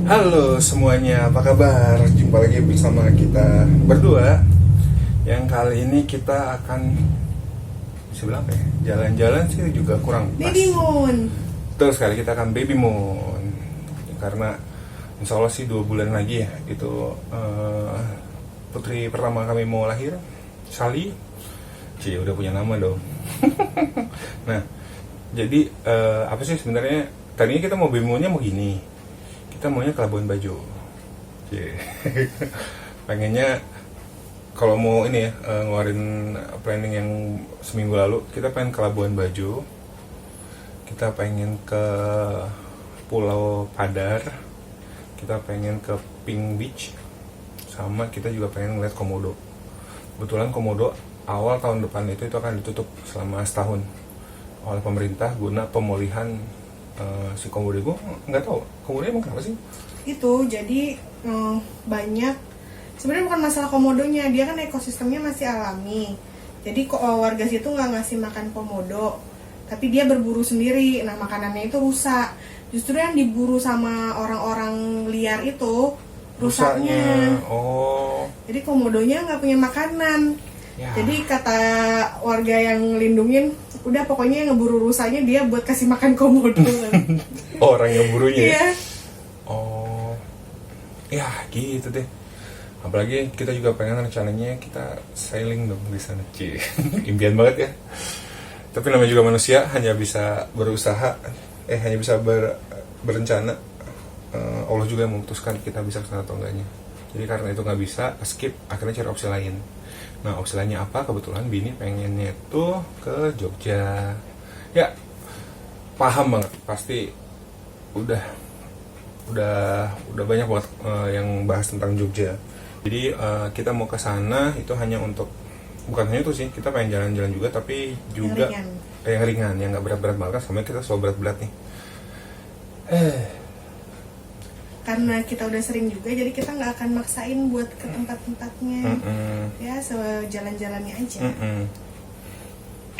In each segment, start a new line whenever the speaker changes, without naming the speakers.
Halo semuanya, apa kabar? Jumpa lagi bersama kita berdua. Yang kali ini kita akan bisa bilang apa ya? Jalan-jalan sih juga kurang pas.
Baby Moon.
Terus kali kita akan Baby Moon. Karena insya Allah sih 2 bulan lagi ya itu putri pertama kami mau lahir, Sally. Cie, udah punya nama dong. Nah, jadi apa sih sebenarnya? Tadinya kita mau Baby Moonnya mau gini. Kita maunya ke Labuan Bajo. Pengennya kalau mau ini ya ngeluarin planning yang seminggu lalu, kita pengen ke Labuan Bajo, kita pengen ke Pulau Padar, kita pengen ke Pink Beach, sama kita juga pengen ngeliat Komodo. Kebetulan Komodo awal tahun depan itu akan ditutup selama setahun oleh pemerintah guna pemulihan si Komodo. Gue nggak tahu Komodo emang kenapa sih
Itu jadi banyak, sebenarnya bukan masalah komodonya, dia kan ekosistemnya masih alami. Jadi warga situ nggak ngasih makan komodo, tapi dia berburu sendiri. Nah, makanannya itu rusak. Justru yang diburu sama orang-orang liar itu rusaknya.
Oh,
Jadi komodonya nggak punya makanan.
ya.
Jadi kata warga yang lindungin, udah pokoknya yang ngeburu rusaknya dia buat kasih makan komodo.
Orang yang burunya ya?
Iya.
Oh, ya gitu deh. Apalagi kita juga pengen rencananya kita sailing dong di sana. Cie, impian banget ya. Tapi namanya juga manusia, hanya bisa berusaha, hanya bisa berencana. Allah juga yang memutuskan kita bisa kesana atau enggaknya. Jadi karena itu nggak bisa, skip, akhirnya cari opsi lain. Nah, opsi lainnya apa? Kebetulan Bini pengennya tuh ke Jogja. Ya, paham banget. Pasti udah banyak banget yang bahas tentang Jogja. Jadi kita mau ke sana itu hanya untuk, bukan hanya itu sih, kita pengen jalan-jalan juga, tapi juga yang ringan, yang nggak berat-berat banget. Sama kita selalu berat-berat nih.
Karena kita udah sering juga, jadi kita nggak akan maksain buat ke tempat-tempatnya. Ya, sejalan-jalannya aja.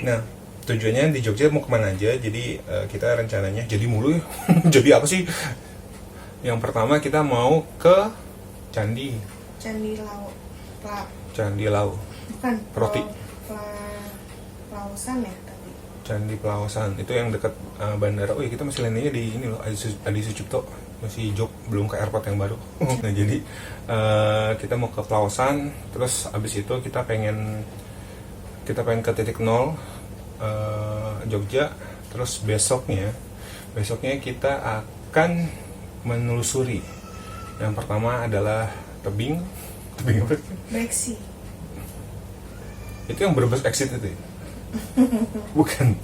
Nah, tujuannya di Jogja mau kemana aja. Jadi kita rencananya jadi mulu ya. Jadi apa sih? Yang pertama kita mau ke Candi Lau.
Bukan
Roti.
Pelausan ya tadi.
Candi Pelausan itu yang dekat bandara. Oh ya, kita masih landingnya di ini loh, Adi Sucipto, masih jog, belum ke airport yang baru. Nah, jadi kita mau ke Pelausan. Terus abis itu kita pengen ke titik nol Jogja. Terus besoknya kita akan menelusuri. Yang pertama adalah tebing apa sih?
Breksi.
Itu yang Brebes exit itu ya? Bukan.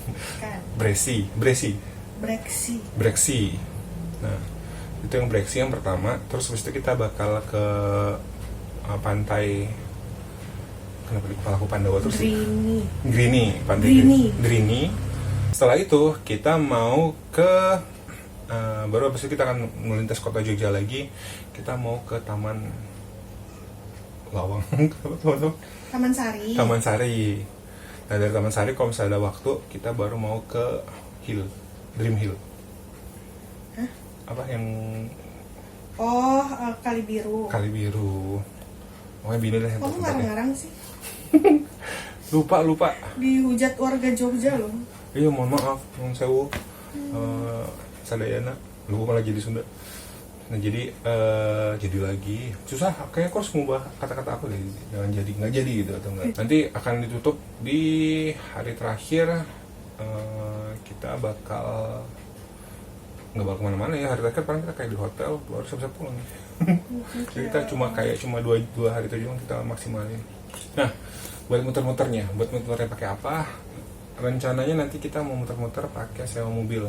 Breksi. Breksi. Nah, itu yang Breksi yang pertama. Terus habis itu kita bakal ke pantai, kenapa di kepala aku Pandawa terus? Grini. Pantai Grini. Setelah itu kita mau ke baru habis itu kita akan melintas kota Jogja lagi. Kita mau ke Taman Lawang. Taman Sari. Nah, dari Taman Sari kalau misalnya ada waktu, kita baru mau ke Dream Hill.
Hah?
Apa yang
Kali Biru.
Pokoknya Bini lah yang
Kamu ngarang-ngarang sih?
lupa
Dihujat warga Jogja loh.
iya, mohon maaf, sewu. Sadayana lupa lagi di Sunda. Nah, jadi lagi susah, kayaknya aku harus mengubah kata-kata aku deh, jangan jadi nggak jadi gitu atau enggak. Nanti akan ditutup di hari terakhir. Kita nggak bakal kemana-mana ya hari terakhir, paling kita kayak di hotel baru bisa pulang. Jadi kita cuma dua hari itu juga kita maksimalin. Nah, buat muter-muternya pakai apa? Rencananya nanti kita mau muter-muter pakai sewa mobil.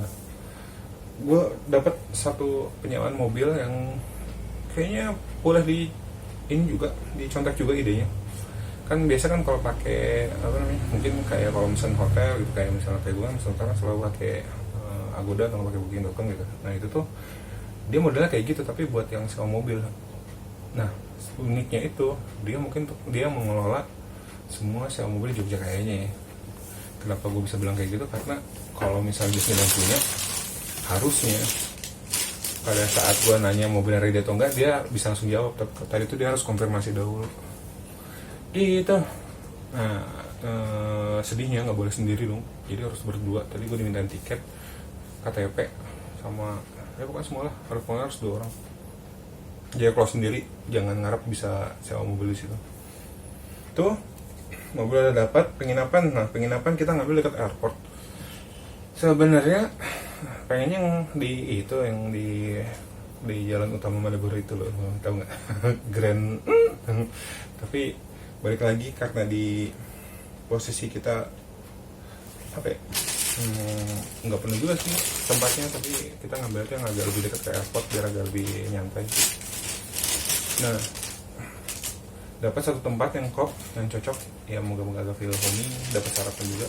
Gue dapat satu penyewaan mobil yang kayaknya boleh dicontek juga idenya. Kan biasa kan kalau pakai apa namanya, mungkin kayak kalau misalnya hotel gitu, kayak misalnya kayak gue misalnya selalu pakai Agoda atau pakai Booking.com gitu. Nah, itu tuh dia modelnya kayak gitu tapi buat yang sewa mobil. Nah, uniknya itu dia mengelola semua sewa mobil di Jogja kayaknya ya. Kenapa gue bisa bilang kayak gitu? Karena kalau misalnya Disney yang punya, harusnya pada saat gue nanya mobilnya ready atau enggak, dia bisa langsung jawab. Tadi itu dia harus konfirmasi dahulu gitu. Nah, sedihnya nggak boleh sendiri dong, jadi harus berdua. Tadi gue dimintain tiket, KTP, sama ya bukan semua lah, harus 2 orang. Jadi kalau sendiri jangan ngarep bisa sewa mobil di situ. Tuh mobil udah dapat, penginapan. Nah, penginapan kita ngambil dekat airport. Sebenarnya pengennya yang di itu, yang di jalan utama Malioboro itu loh, tahu nggak? Grand. Tapi balik lagi karena di posisi kita apa ya, nggak penuh juga sih tempatnya, tapi kita ngambil yang agak lebih dekat ke airport biar agak lebih nyantai. Nah, dapat satu tempat yang cocok ya, moga-moga agak feel homey, dapat sarapan juga.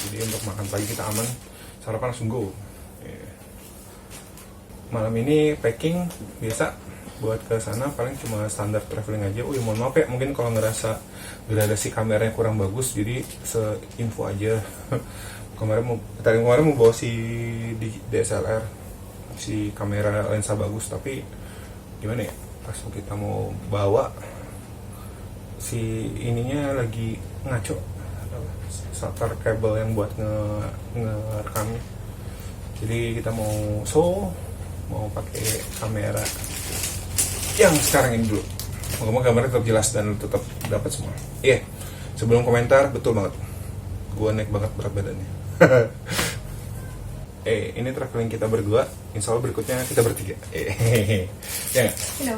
Jadi untuk makan pagi kita aman, sarapan langsung go. Malam ini packing biasa buat ke sana paling cuma standar traveling aja. Oh ya mohon maaf ya, mungkin kalau ngerasa gradasi kameranya kurang bagus, jadi seinfo aja. Kemarin mau bawa si DSLR, si kamera lensa bagus, tapi gimana ya, pas kita mau bawa si ininya lagi ngaco, shutter cable yang buat ngerekamnya. Jadi kita mau pakai kamera yang sekarang ini dulu. Moga-moga gambarnya tetap jelas dan tetap dapat semua. Iya, sebelum komentar, betul banget, gue naik banget berat badannya. Ini traveling kita berdua, insya Allah berikutnya kita bertiga. Ya nggak?
Hello.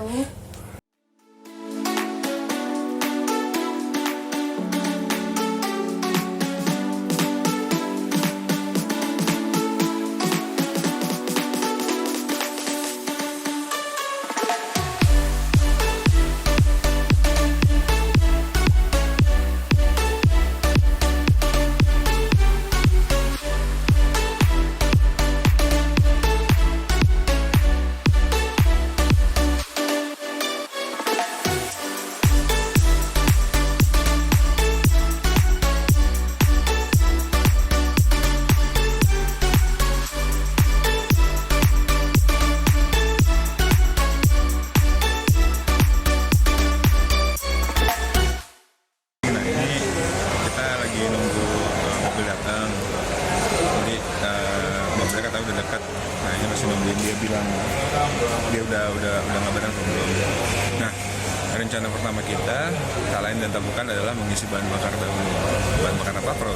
Rencana pertama kita, tak lain dan tak bukan adalah mengisi bahan bakar dahulu. Bahan bakar apa, bro?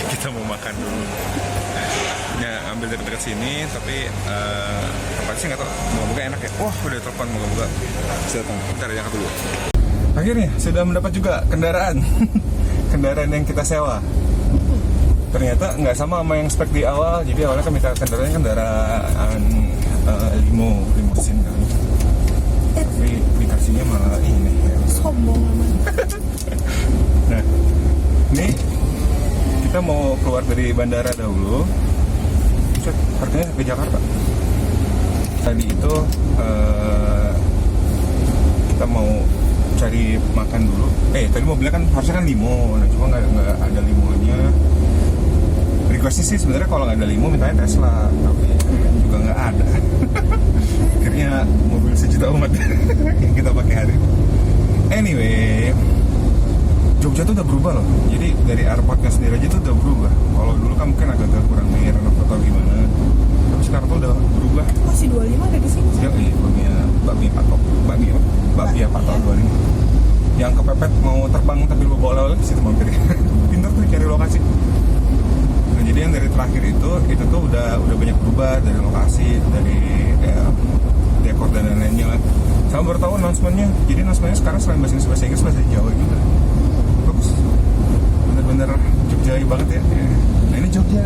Kita mau makan dulu. Ya, ambil dekat-dekat sini, tapi tempat sih nggak tahu. Moga-moga enak ya. Wah, udah telepon, moga-moga. Silakan, bentar ya, dulu. Akhirnya sudah mendapat juga kendaraan. Kendaraan yang kita sewa. Ternyata nggak sama yang spek di awal. Jadi awalnya kan minta kendaraan limosin kan. Tapi dikasihnya malah ini ya.
Sombong amat.
Nah, ini kita mau keluar dari bandara dahulu. Artinya ke Jakarta. Tadi itu kita mau cari makan dulu. Tadi mobilnya kan harusnya kan limo, nah cuma nggak ada limonya. Requestnya sih sebenarnya kalau nggak ada limo mintanya Tesla, tapi juga nggak ada. Akhirnya mobil sejuta umat yang kita pakai hari ini. Anyway, Jogja tuh udah berubah loh. Jadi dari airportnya sendiri aja tuh udah berubah. Kalau dulu kan mungkin agak kurang mirip atau gimana, tapi sekarang tuh udah berubah.
Masih 25 ada di sini.
Ya, bakmi patok, bakmi patok 25. Yang kepepet mau terbang tapi lu bawa oleh situ mampir. Pintar tuh cari lokasi. Nah, jadi yang dari terakhir itu tuh udah banyak berubah dari lokasi, dari dekor dan lain-lainnya lah. Sama baru tahu announcement-nya. Jadi announcement-nya sekarang selain bahasa Inggris, bahasa Jawa juga. Bagus. Bener-bener Jogja banget ya. Nah ini Jogja.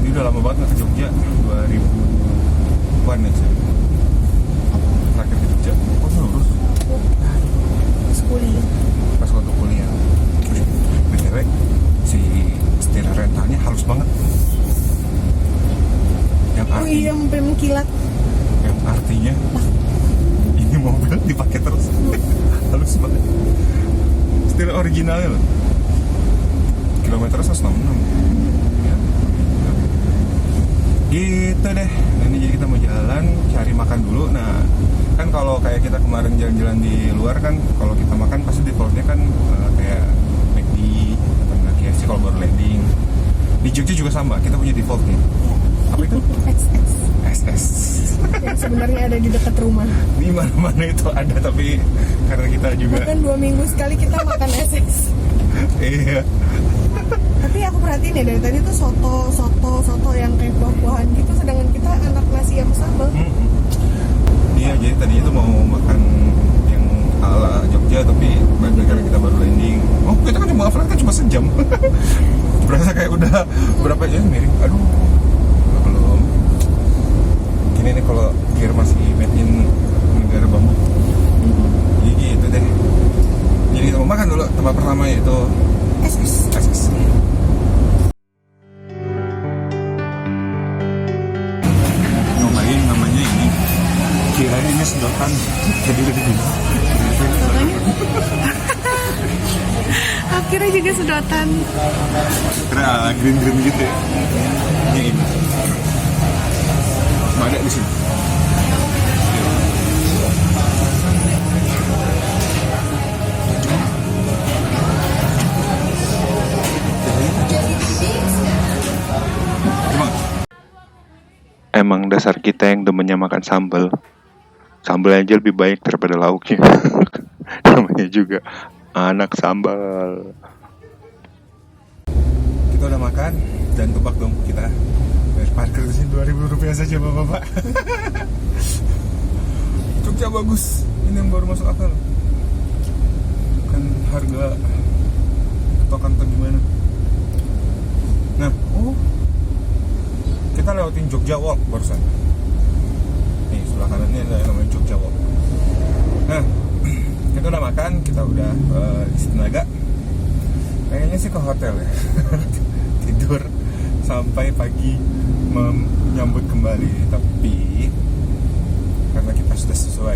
Ini udah lama banget nggak ke Jogja. 2000-an ya sih. Terakhir ke Jogja. Oh lurus.
Kuliah.
Pas waktu kuliah. BTW si setir rentalnya halus banget. Yang
Iya, sampai mengkilat.
Yang artinya ini mobil dipakai terus. Halus banget. Setir originalnya loh. Kilometernya 166. Ya. Gitu deh. Nah, ini jadi kita mau jalan cari makan dulu. Nah, kan kalau kayak kita kemarin jalan-jalan di luar kan, kalau kita makan pasti defaultnya kan kayak McD atau enggak KFC kalau baru landing. Di Jogja juga sama, kita punya defaultnya. Apa itu? SS.
Yang sebenarnya ada di dekat rumah.
Di mana-mana itu ada, tapi karena kita juga
Bahkan 2 minggu sekali kita makan SS.
iya.
Tapi aku perhatiin ya dari tadi tuh soto yang kayak buah-buahan gitu, sedangkan kita anak nasi yang sambal.
Iya, jadi tadinya tuh mau makan yang ala Jogja, tapi karena kita baru landing. Oh, kita kan cuma flight kan cuma sejam. Berasa kayak udah berapa ya miring. Aduh, belum. Gini nih kalau gear masih made in negara bambu. Jadi gitu deh. Jadi kita mau makan dulu. Tempat pertama yaitu SS. Nyobain namanya ini. Kirain ini sedotan. Jadi lebih dulu.
Akhirnya juga sedotan.
Kira green gitu ya. Ini. Ada di sini. Emang dasar kita yang demennya makan sambal. Sambal aja lebih baik daripada lauknya. Namanya juga anak sambal. Kita udah makan dan tebak dong kita bayar parkir di sini 2.000 rupiah saja bapak-bapak. Jogja bagus. Ini yang baru masuk akal. Kan harga tokan atau gimana? Nah, kita lewatin Jogja Walk barusan. Nih sebelah kanannya ada yang namanya Jogja Walk. Nah, kita udah makan, kita udah isi tenaga. Kayaknya sih ke hotel ya. Tidur sampai pagi menyambut kembali. Tapi karena kita sudah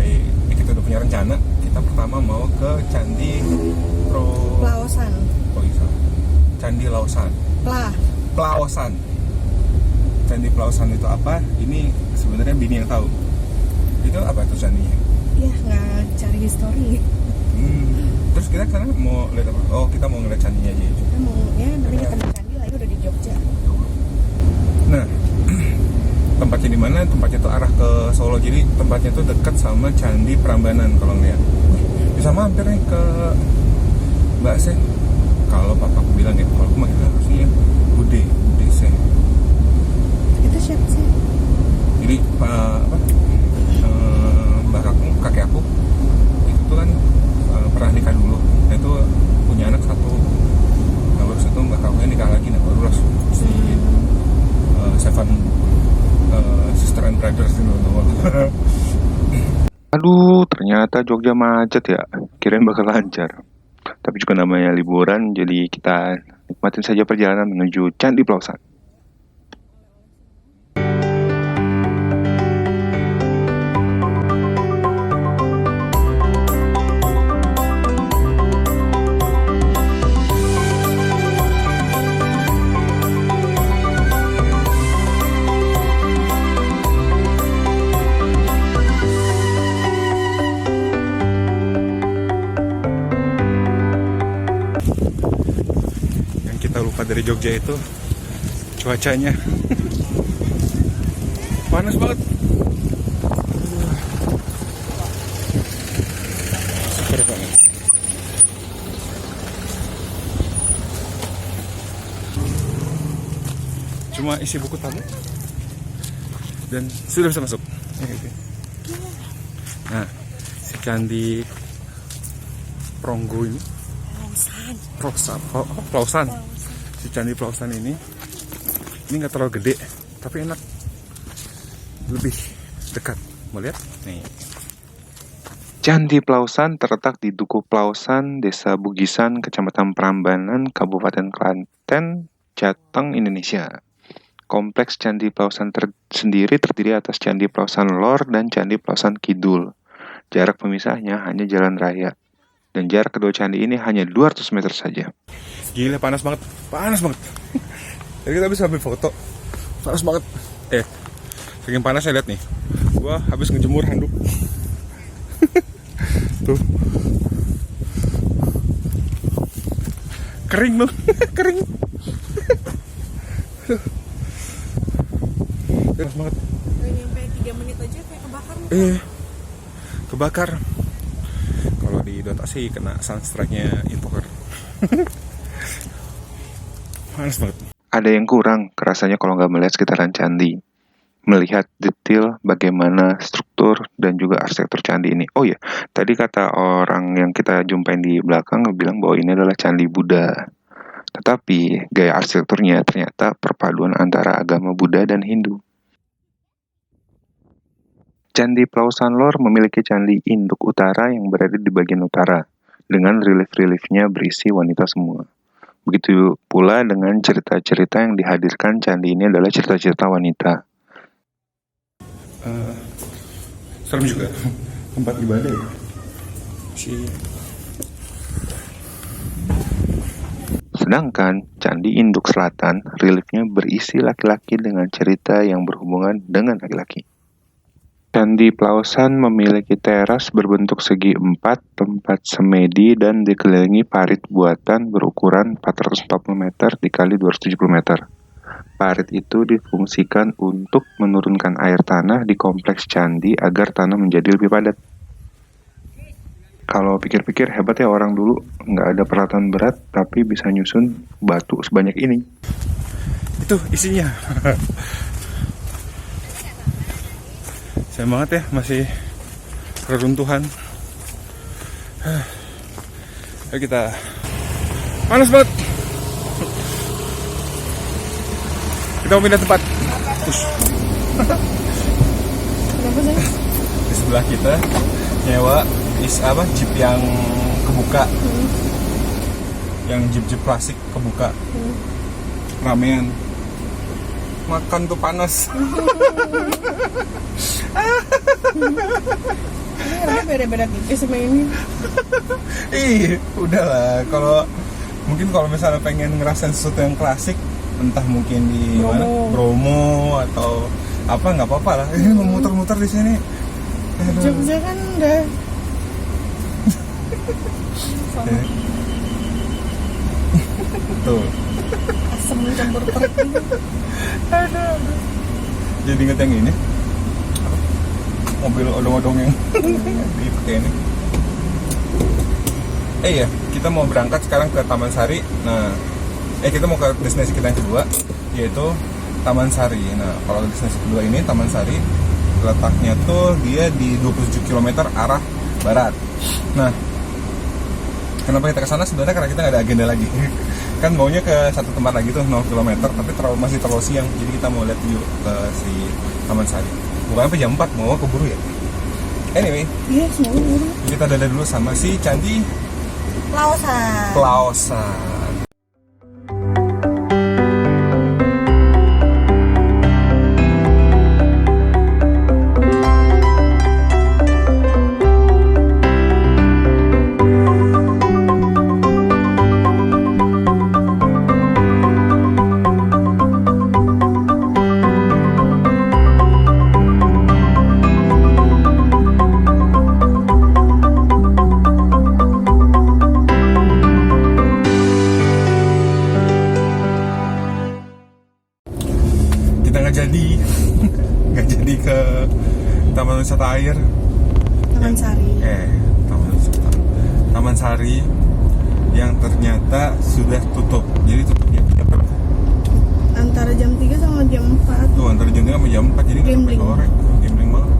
kita udah punya rencana, kita pertama mau ke Candi
Plaosan.
Oh iya, Candi Lausan. Plaosan. Candi Plaosan itu apa? Ini sebenarnya Bini yang tahu. Itu apa tuh candinya?
Iya, nggak cari histori.
Terus kita sana mau lihat apa? Oh, kita mau ngeliat candinya aja.
Kita mau namanya kita di candi lah, udah di Jogja.
Nah, tempatnya di mana? Tempatnya tuh arah ke Solo. Jadi tempatnya tuh dekat sama Candi Prambanan kalau ngeliat. Bisa mampir nih ke Mbak Se. Kalau papaku bilang ya, kalau aku manggil harusnya Bude Se.
Itu siapa sih?
Jadi kakek aku itu tuh kan pernah nikah dulu. Nah itu punya anak satu. Nah baru itu mbak kakaknya nikah lagi. Nah baru langsung si Seven Sister and Brothers itu. Aduh, ternyata Jogja macet ya. Kirain bakal lancar. Tapi juga namanya liburan, jadi kita nikmatin saja perjalanan menuju Candi Plaosan. Dari Jogja itu cuacanya panas banget. Super banget. Cuma isi buku tamu dan sudah bisa masuk. Nah, si Candi Pronggo ini Plaosan. Si Candi Plaosan ini nggak terlalu gede, tapi enak, lebih dekat. Mau lihat? Nih. Candi Plaosan terletak di Dukuh Plaosan, Desa Bugisan, Kecamatan Prambanan, Kabupaten Klaten, Jateng, Indonesia. Kompleks Candi Plaosan sendiri terdiri atas Candi Plaosan Lor dan Candi Plaosan Kidul. Jarak pemisahnya hanya jalan raya. Dan jarak kedua candi ini hanya 200 meter saja. Gila, panas banget. Jadi kita bisa ambil foto. Panas banget. Saking panas saya lihat nih. Gua habis ngejemur handuk. Tuh. Kering dong, kering. Panas banget.
Gak nyampe 3 menit aja kayak kebakar nih.
Kebakar. Kalau di Dota sih kena sunstrike-nya invoker. Panas banget.
Ada yang kurang rasanya kalau nggak melihat sekitaran candi. Melihat detail bagaimana struktur dan juga arsitektur candi ini. Oh ya, tadi kata orang yang kita jumpain di belakang bilang bahwa ini adalah candi Buddha. Tetapi gaya arsitekturnya ternyata perpaduan antara agama Buddha dan Hindu. Candi Plausan Lor memiliki candi induk utara yang berada di bagian utara, dengan relief-reliefnya berisi wanita semua. Begitu pula dengan cerita-cerita yang dihadirkan candi ini adalah cerita-cerita wanita.
Serem juga tempat ibadah ya.
Sedangkan Candi Induk Selatan, reliefnya berisi laki-laki dengan cerita yang berhubungan dengan laki-laki. Candi Plausan memiliki teras berbentuk segi 4, tempat semedi, dan dikelilingi parit buatan berukuran 440 meter dikali 270 meter. Parit itu difungsikan untuk menurunkan air tanah di kompleks candi agar tanah menjadi lebih padat. Kalau pikir-pikir hebat ya orang dulu, nggak ada peralatan berat tapi bisa nyusun batu sebanyak ini.
Itu isinya. Sayang banget ya, masih reruntuhan. Ayo kita. Panas banget. Kita mau pindah tempat. Push.
Kenapa sih?
Di sebelah kita nyewa jeep yang kebuka. Yang jeep plastik kebuka. Ramean. Makan tuh panas.
Ini harga beda-beda tipis sama ini.
Ih, udahlah. Kalau misalnya pengen ngerasain sesuatu yang klasik, entah mungkin di
Bromo.
mana, Bromo atau apa, nggak apa-apa lah. Ini mau muter-muter di sini. Aduh.
Jogja kan udah sama
Tuh.
asam campur truk gitu.
Jadi inget yang ini. Mobil odong-odong yang dipakai ini. Ya, kita mau berangkat sekarang ke Taman Sari. Nah, kita mau ke destinasi kita yang kedua, yaitu Taman Sari. Nah, kalau destinasi kedua ini Taman Sari, letaknya tuh dia di 27 km arah barat. Nah, kenapa kita ke sana? Sebenarnya karena kita nggak ada agenda lagi. Kan maunya ke satu tempat lagi tuh 0 km, tapi masih terlalu siang. Jadi kita mau lihat dulu ke si Taman Sari. Bukan sampai jam 4, mau keburu ya. Anyway,
Iya, semuanya buru.
kita dadah dulu sama si Candi
Plausan.
Plausan. nggak jadi ke Taman Wisata Air.
Taman Sari.
Taman Sari yang ternyata sudah tutup. Jadi tutupnya
Antara jam 3 sama jam 4.
tuh, antara jam 3 sama jam 4, jadi nggak sampai
Gambling.
sore. Gambling banget.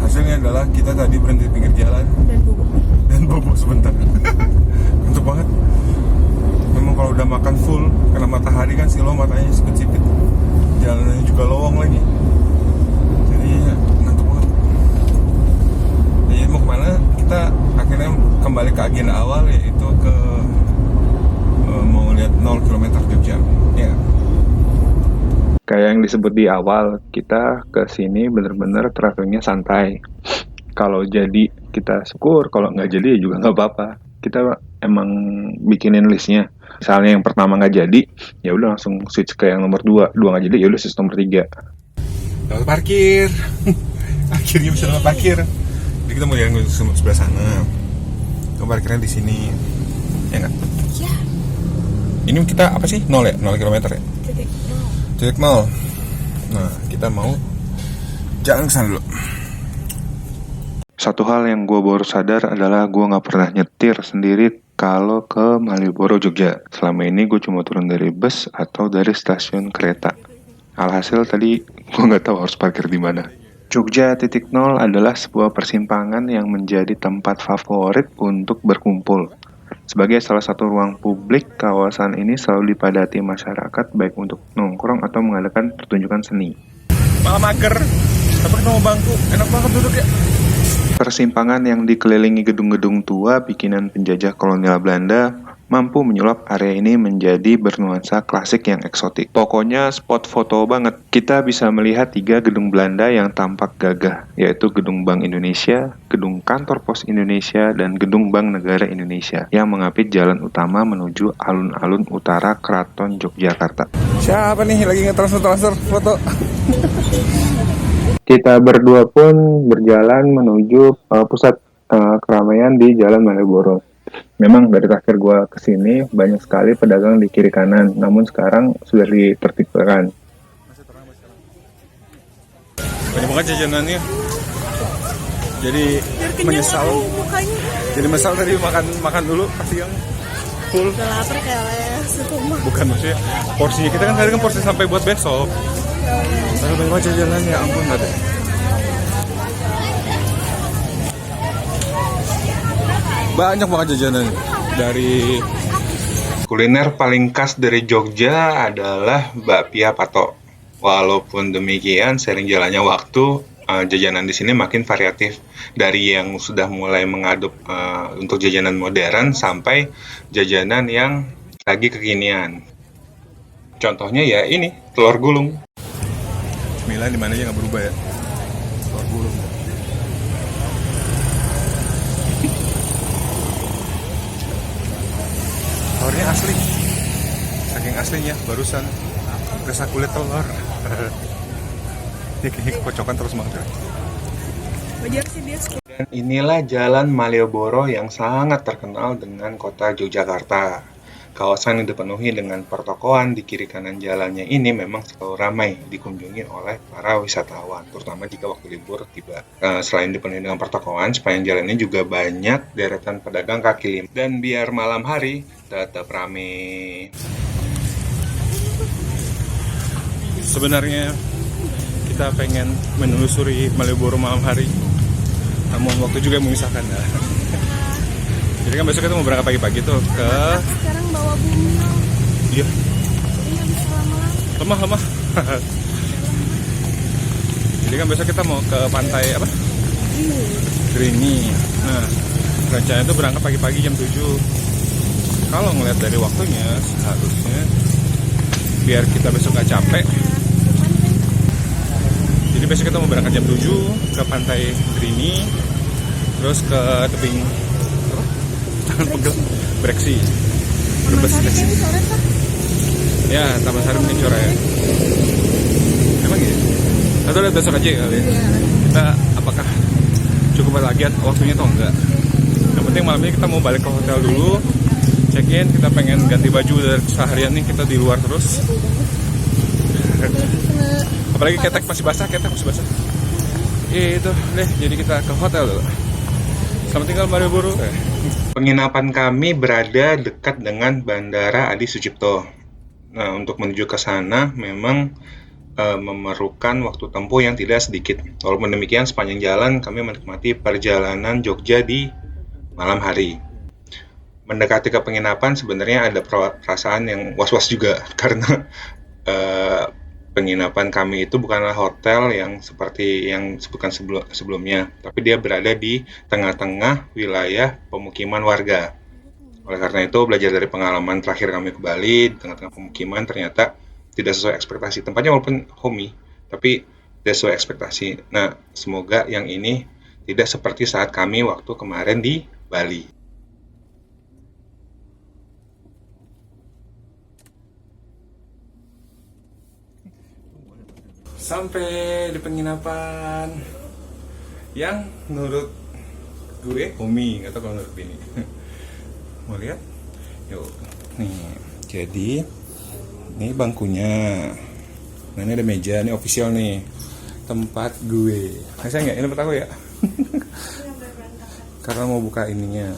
Hasilnya adalah kita tadi berhenti di pinggir jalan
Dan bubuk.
dan bobo sebentar. Ngantuk banget. Memang kalau udah makan full kena matahari kan silo matanya sipit-sipit, jalannya juga lowong lagi, jadi ya, ngantuk banget. Jadi mau kemana? Kita akhirnya kembali ke agenda awal, yaitu ke mau lihat 0 km Jogja ya.
Kayak yang disebut di awal, kita ke sini bener-bener travelingnya santai. Kalau jadi kita syukur, kalau nggak jadi ya juga nggak apa-apa. Kita emang bikinin listnya. Misalnya yang pertama nggak jadi, ya udah langsung switch ke yang nomor 2. 2 nggak jadi, ya udah switch nomor 3.
Dapat parkir. Akhirnya bisa dapat parkir. Jadi kita mau jalan ke sebelah sana. Kita parkirnya di sini. Ya nggak?
Ya.
Ini kita apa sih? 0 ya? 0 kilometer ya? Titik 0. Nah, kita mau jalan ke sana dulu.
Satu hal yang gue baru sadar adalah gue nggak pernah nyetir sendiri kalau ke Malioboro, Jogja. Selama ini gue cuma turun dari bus atau dari stasiun kereta. Alhasil tadi gue nggak tahu harus parkir di mana. Jogja titik nol adalah sebuah persimpangan yang menjadi tempat favorit untuk berkumpul. Sebagai salah satu ruang publik, kawasan ini selalu dipadati masyarakat baik untuk nongkrong atau mengadakan pertunjukan seni.
Malah mager. Tapi ketemu bangku. Enak banget duduk ya.
Persimpangan yang dikelilingi gedung-gedung tua bikinan penjajah kolonial Belanda mampu menyulap area ini menjadi bernuansa klasik yang eksotik. Pokoknya spot foto banget. Kita bisa melihat 3 gedung Belanda yang tampak gagah, yaitu Gedung Bank Indonesia, Gedung Kantor Pos Indonesia, dan Gedung Bank Negara Indonesia yang mengapit jalan utama menuju alun-alun utara Keraton Yogyakarta.
Siapa nih lagi nge-transfer foto?
Kita berdua pun berjalan menuju pusat keramaian di Jalan Malioboro. Memang dari terakhir gua kesini banyak sekali pedagang di kiri kanan, namun sekarang sudah ditertibkan.
Banyak banget jajanannya. Jadi menyesal. Jadi menyesal tadi makan dulu pasti yang full.
Udah lapar kayak sekumah.
Bukan maksudnya porsinya kita kan tadi kan porsi sampai buat besok. Tapi banyak banget jajanannya, ampun nggak deh. Banyak banget jajanan dari kuliner paling khas dari Jogja adalah bakpia patok. Walaupun demikian, seiring jalannya waktu, jajanan di sini makin variatif. Dari yang sudah mulai mengadop untuk jajanan modern sampai jajanan yang lagi kekinian. Contohnya ya ini, telur gulung. Milan di mana aja nggak berubah ya. Telur gulung. Telurnya asli. Saking aslinya barusan rasa kulit telur. Ini kayaknya kekocokan terus banget.
Wajar sih dia.
Dan inilah Jalan Malioboro yang sangat terkenal dengan kota Yogyakarta. Kawasan yang dipenuhi dengan pertokoan di kiri kanan jalannya ini memang selalu ramai dikunjungi oleh para wisatawan, terutama jika waktu libur tiba. Selain dipenuhi dengan pertokoan, sepanjang jalannya juga banyak deretan pedagang kaki lima. Dan biar malam hari tetap ramai. Sebenarnya kita pengen menelusuri Malioboro malam hari, namun waktu juga memisahkan ya. Jadi kan besok kita mau berangkat pagi-pagi tuh ke.
Sekarang bawa bumbu.
Iya.
Jadi nggak bisa lama-lama.
Lemah. Jadi kan besok kita mau ke pantai apa? Grini. Nah, rencananya tuh berangkat pagi-pagi jam 7. Kalau ngeliat dari waktunya seharusnya biar kita besok gak capek. Jadi besok kita mau berangkat jam 7 ke pantai Grini, terus ke tebing apa? Tangan pegel Breksi. Brebes Breksi. Ya, Taman Sari mungkin sore ya. Emang gitu? Atau lihat besok aja kali ya. Kita apakah cukup lagi waktunya atau enggak? Yang penting malam ini kita mau balik ke hotel dulu, check in, kita pengen ganti baju dari seharian nih kita di luar terus. Apalagi ketek masih basah. Itu deh, jadi kita ke hotel dulu. Selamat tinggal Malioboro. Penginapan kami berada dekat dengan Bandara Adi Sucipto. Nah, untuk menuju ke sana memang memerlukan waktu tempuh yang tidak sedikit. Walaupun demikian, sepanjang jalan kami menikmati perjalanan Jogja di malam hari. Mendekati ke penginapan sebenarnya ada perasaan yang was-was juga karena penginapan kami itu bukanlah hotel yang seperti yang disebutkan sebelumnya, tapi dia berada di tengah-tengah wilayah pemukiman warga. Oleh karena itu, belajar dari pengalaman terakhir kami ke Bali, di tengah-tengah pemukiman ternyata tidak sesuai ekspektasi. Tempatnya walaupun homey, tapi tidak sesuai ekspektasi. Nah, semoga yang ini tidak seperti saat kami waktu kemarin di Bali. sampai di penginapan yang menurut gue homey, nggak tahu kalau menurut ini. Mau lihat? Yuk, nih. Jadi ini bangkunya. Nah ini ada meja, ini official nih tempat gue. Saya nggak, ini tempat aku ya. Karena mau buka ininya.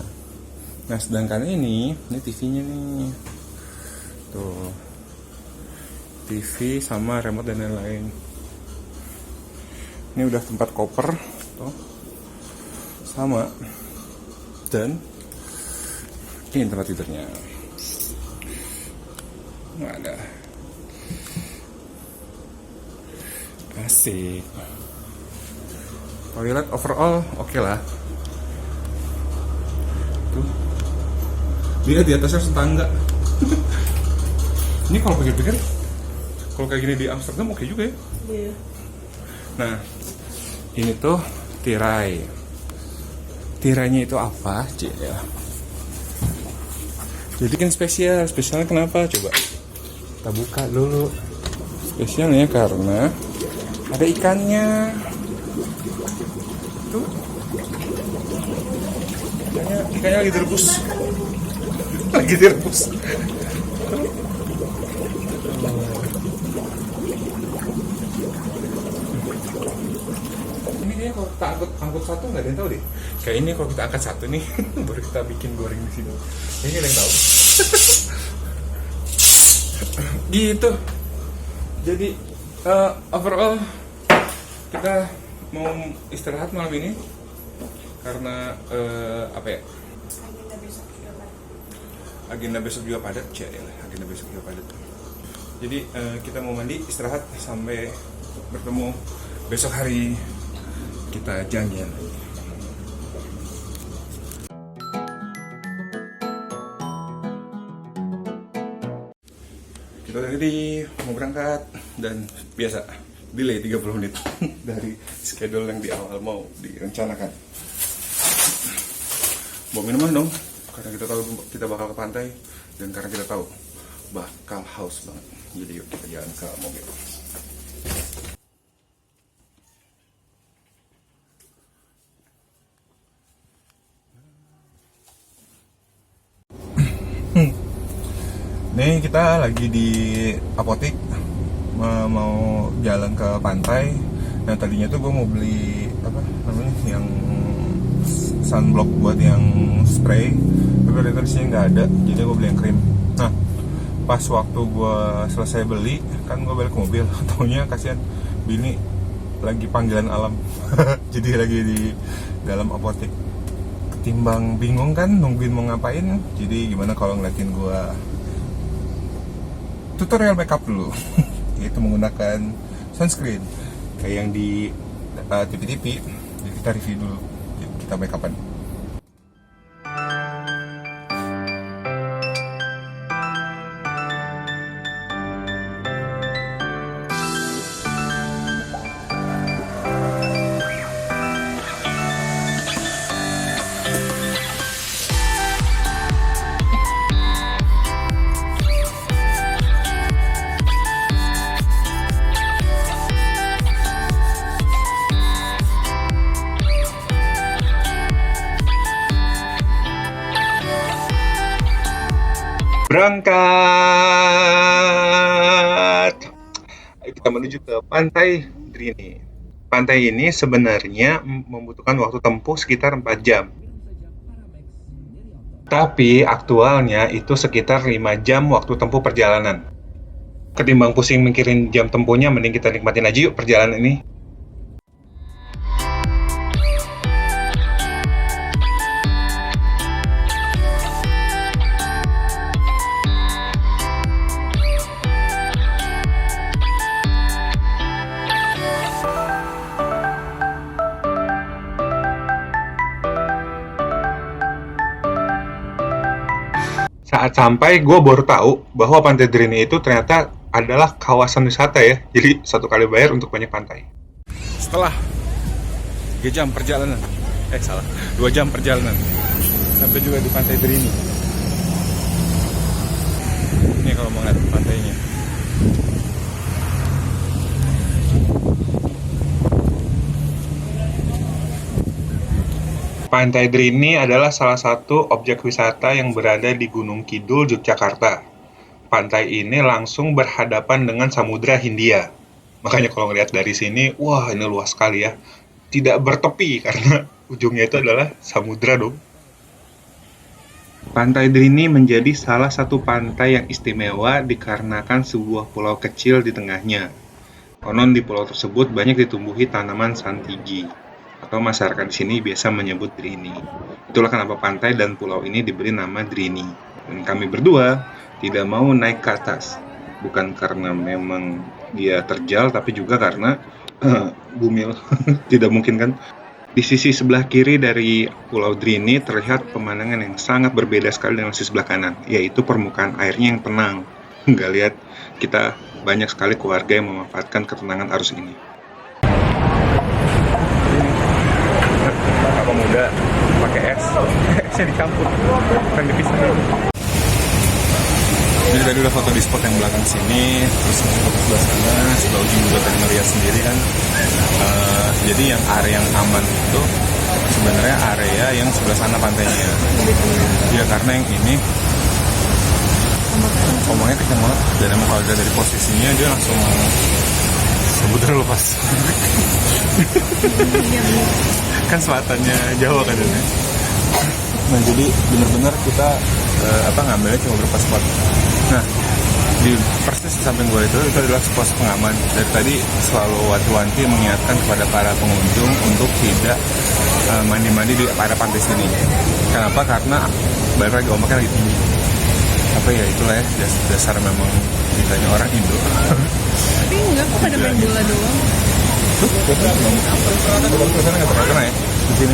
Nah sedangkan ini TV-nya nih. Tuh. TV sama remote dan lain-lain. Ini udah tempat koper tuh. Sama. Dan ini tempat tidurnya. Nggak ada. Asik. Toilet overall oke lah. Tuh. Dia di atasnya setangga. Ini kalau pikir-pikir, kalau kayak gini di Amsterdam oke juga ya.
Iya.
Nah, ini tuh tirai. Tirainya itu apa? Ya. Jadi kan spesial. Spesialnya kenapa? Coba kita buka dulu. Spesialnya karena ada ikannya. Tuh. Ikannya lagi direbus. Lagi direbus. Ini kayaknya kalau kita angkut satu nggak ada yang tahu deh. Kayak ini kalau kita angkat satu nih, baru kita bikin goreng di sini. Ini ada yang tahu. Gitu. Jadi overall kita mau istirahat malam ini karena apa ya? Agenda besok juga padat, agenda besok juga padat. Jadi kita mau mandi, istirahat sampai bertemu besok hari kita janjian. Kita tadi mau berangkat dan biasa delay 30 menit dari schedule yang di awal mau direncanakan. Bawa minuman dong, karena kita tahu kita bakal ke pantai dan karena kita tahu bakal haus banget. Jadi yuk kita jalan ke mobil. Nih kita lagi di apotek mau jalan ke pantai. Nah tadinya tuh gue mau beli apa namanya yang sunblock buat yang spray, tapi ternyata disini nggak ada, jadi gue beli yang krim. Nah pas waktu gue selesai beli kan gue balik ke mobil, taunya kasihan bini lagi panggilan alam. Jadi lagi di dalam apotek. Ketimbang bingung kan nungguin mau ngapain, jadi gimana kalau ngeliatin gue tutorial makeup dulu. Yaitu menggunakan sunscreen kayak yang di TV-TV. Jadi kita review dulu, kita makeupan. Berangkat. Kita menuju ke Pantai Drini. Pantai ini sebenarnya membutuhkan waktu tempuh sekitar 4 jam. Tapi aktualnya itu sekitar 5 jam waktu tempuh perjalanan. Ketimbang pusing mikirin jam tempuhnya, mending kita nikmatin aja yuk perjalanan ini. Saat sampai, gue baru tahu bahwa Pantai Drini itu ternyata adalah kawasan wisata ya. Jadi 1 kali bayar untuk banyak pantai. Setelah 3 jam perjalanan, 2 jam perjalanan, sampai juga di Pantai Drini. Ini kalau mau ngeliat pantainya. Pantai Drini adalah salah satu objek wisata yang berada di Gunung Kidul, Yogyakarta. Pantai ini langsung berhadapan dengan Samudra Hindia. Makanya kalau ngelihat dari sini, wah ini luas sekali ya. Tidak bertepi karena ujungnya itu adalah samudra dong. Pantai Drini menjadi salah satu pantai yang istimewa dikarenakan sebuah pulau kecil di tengahnya. Konon di pulau tersebut banyak ditumbuhi tanaman santigi, atau masyarakat di sini biasa menyebut Drini. Itulah kenapa pantai dan pulau ini diberi nama Drini. Dan kami berdua tidak mau naik ke atas, bukan karena memang dia terjal, tapi juga karena bumil. Tidak mungkin kan? Di sisi sebelah kiri dari Pulau Drini terlihat pemandangan yang sangat berbeda sekali dengan sisi sebelah kanan, yaitu permukaan airnya yang tenang. Nggak lihat, kita banyak sekali keluarga yang memanfaatkan ketenangan arus ini. Apa muda pakai es, esnya dicampur, bukan dipisah. Jadi tadi udah foto di spot yang belakang sini, terus foto sebelah sana, sebelah ujung juga tadi ngeliat sendiri kan. Jadi yang area yang aman itu sebenarnya area yang sebelah sana pantainya. Ya karena yang ini ombaknya kencang banget, dan emang kalau dari posisinya dia langsung sebetulnya lepas. Kan selatannya Jawa kan ini. Nah jadi benar-benar kita ngambilnya cuma beberapa spot. Nah di persis di samping gue itu adalah pos pengaman. Dari tadi selalu wanti-wanti mengingatkan kepada para pengunjung untuk tidak mandi-mandi di area pantai sini. Kenapa? Karena balik lagi ombaknya lagi tinggi. Apa ya itulah ya dasar memang kitanya orang Indo.
Tapi enggak kok pada main bola doang.
Kalau kesana nggak terlalu kena ya di sini.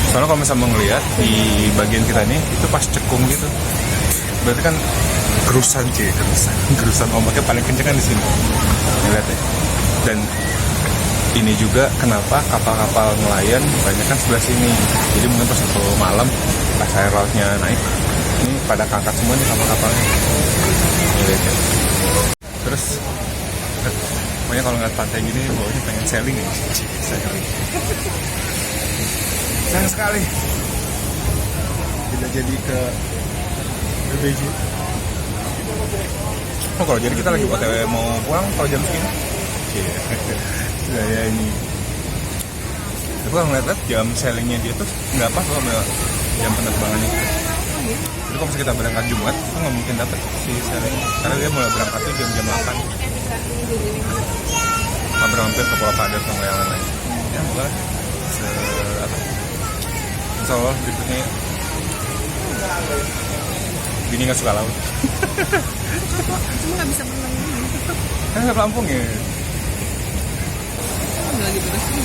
Soalnya kalau misalnya ngelihat di bagian kita ini itu pas cekung gitu. Berarti kan gerusan ombaknya paling kenceng kan di sini. Lihat ya. Dan ini juga kenapa kapal-kapal nelayan banyak kan sebelah sini. Jadi mungkin pas satu malam pas air lautnya naik, ini pada kangkat semua nih kapal-kapalnya. Lihat ya. Terus pokoknya kalau ngeliat pantai gini bawahnya pengen sailing ya. Sayang sekali tidak jadi ke BBJ. Oh kalau jadi kita lagi OTW mau pulang kalau jam segini. Saya ini. Tapi kalau ngeliat jam sailingnya dia tuh nggak pas loh sama jam penerbangannya. Jadi kalau misalnya kita berangkat Jumat, itu nggak mungkin dapat si sailing. Karena dia mulai berangkatnya jam 8. Hampir ke Pulau Padar sama yang lain. Ya bukan. Insya Allah berikutnya Bini nggak suka laut.
Cuma nggak bisa berenang
Kan nggak pelampung ya.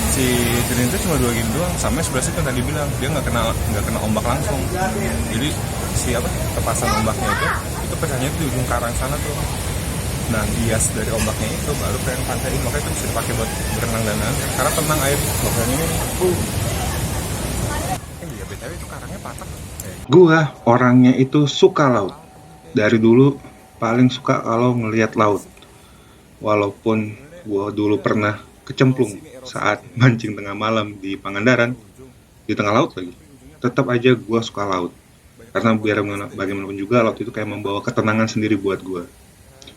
Si Drini itu cuma 2 gini doang. Sama sebelah situ tadi bilang dia nggak kena ombak langsung. Jadi kepasan ombaknya itu pecahnya di ujung karang sana tuh. Nah bias dari ombaknya itu baru ke yang pantai ini, makanya itu bisa dipakai buat berenang dan lain. Karena tenang air lokalnya ini. Iya BTW itu karangnya patah.
Gua orangnya itu suka laut. Dari dulu paling suka kalau ngelihat laut. Walaupun gua dulu pernah kecemplung saat mancing tengah malam di Pangandaran, di tengah laut lagi. Tetap aja gua suka laut. Karena biar bagaimanapun juga laut itu kayak membawa ketenangan sendiri buat gua.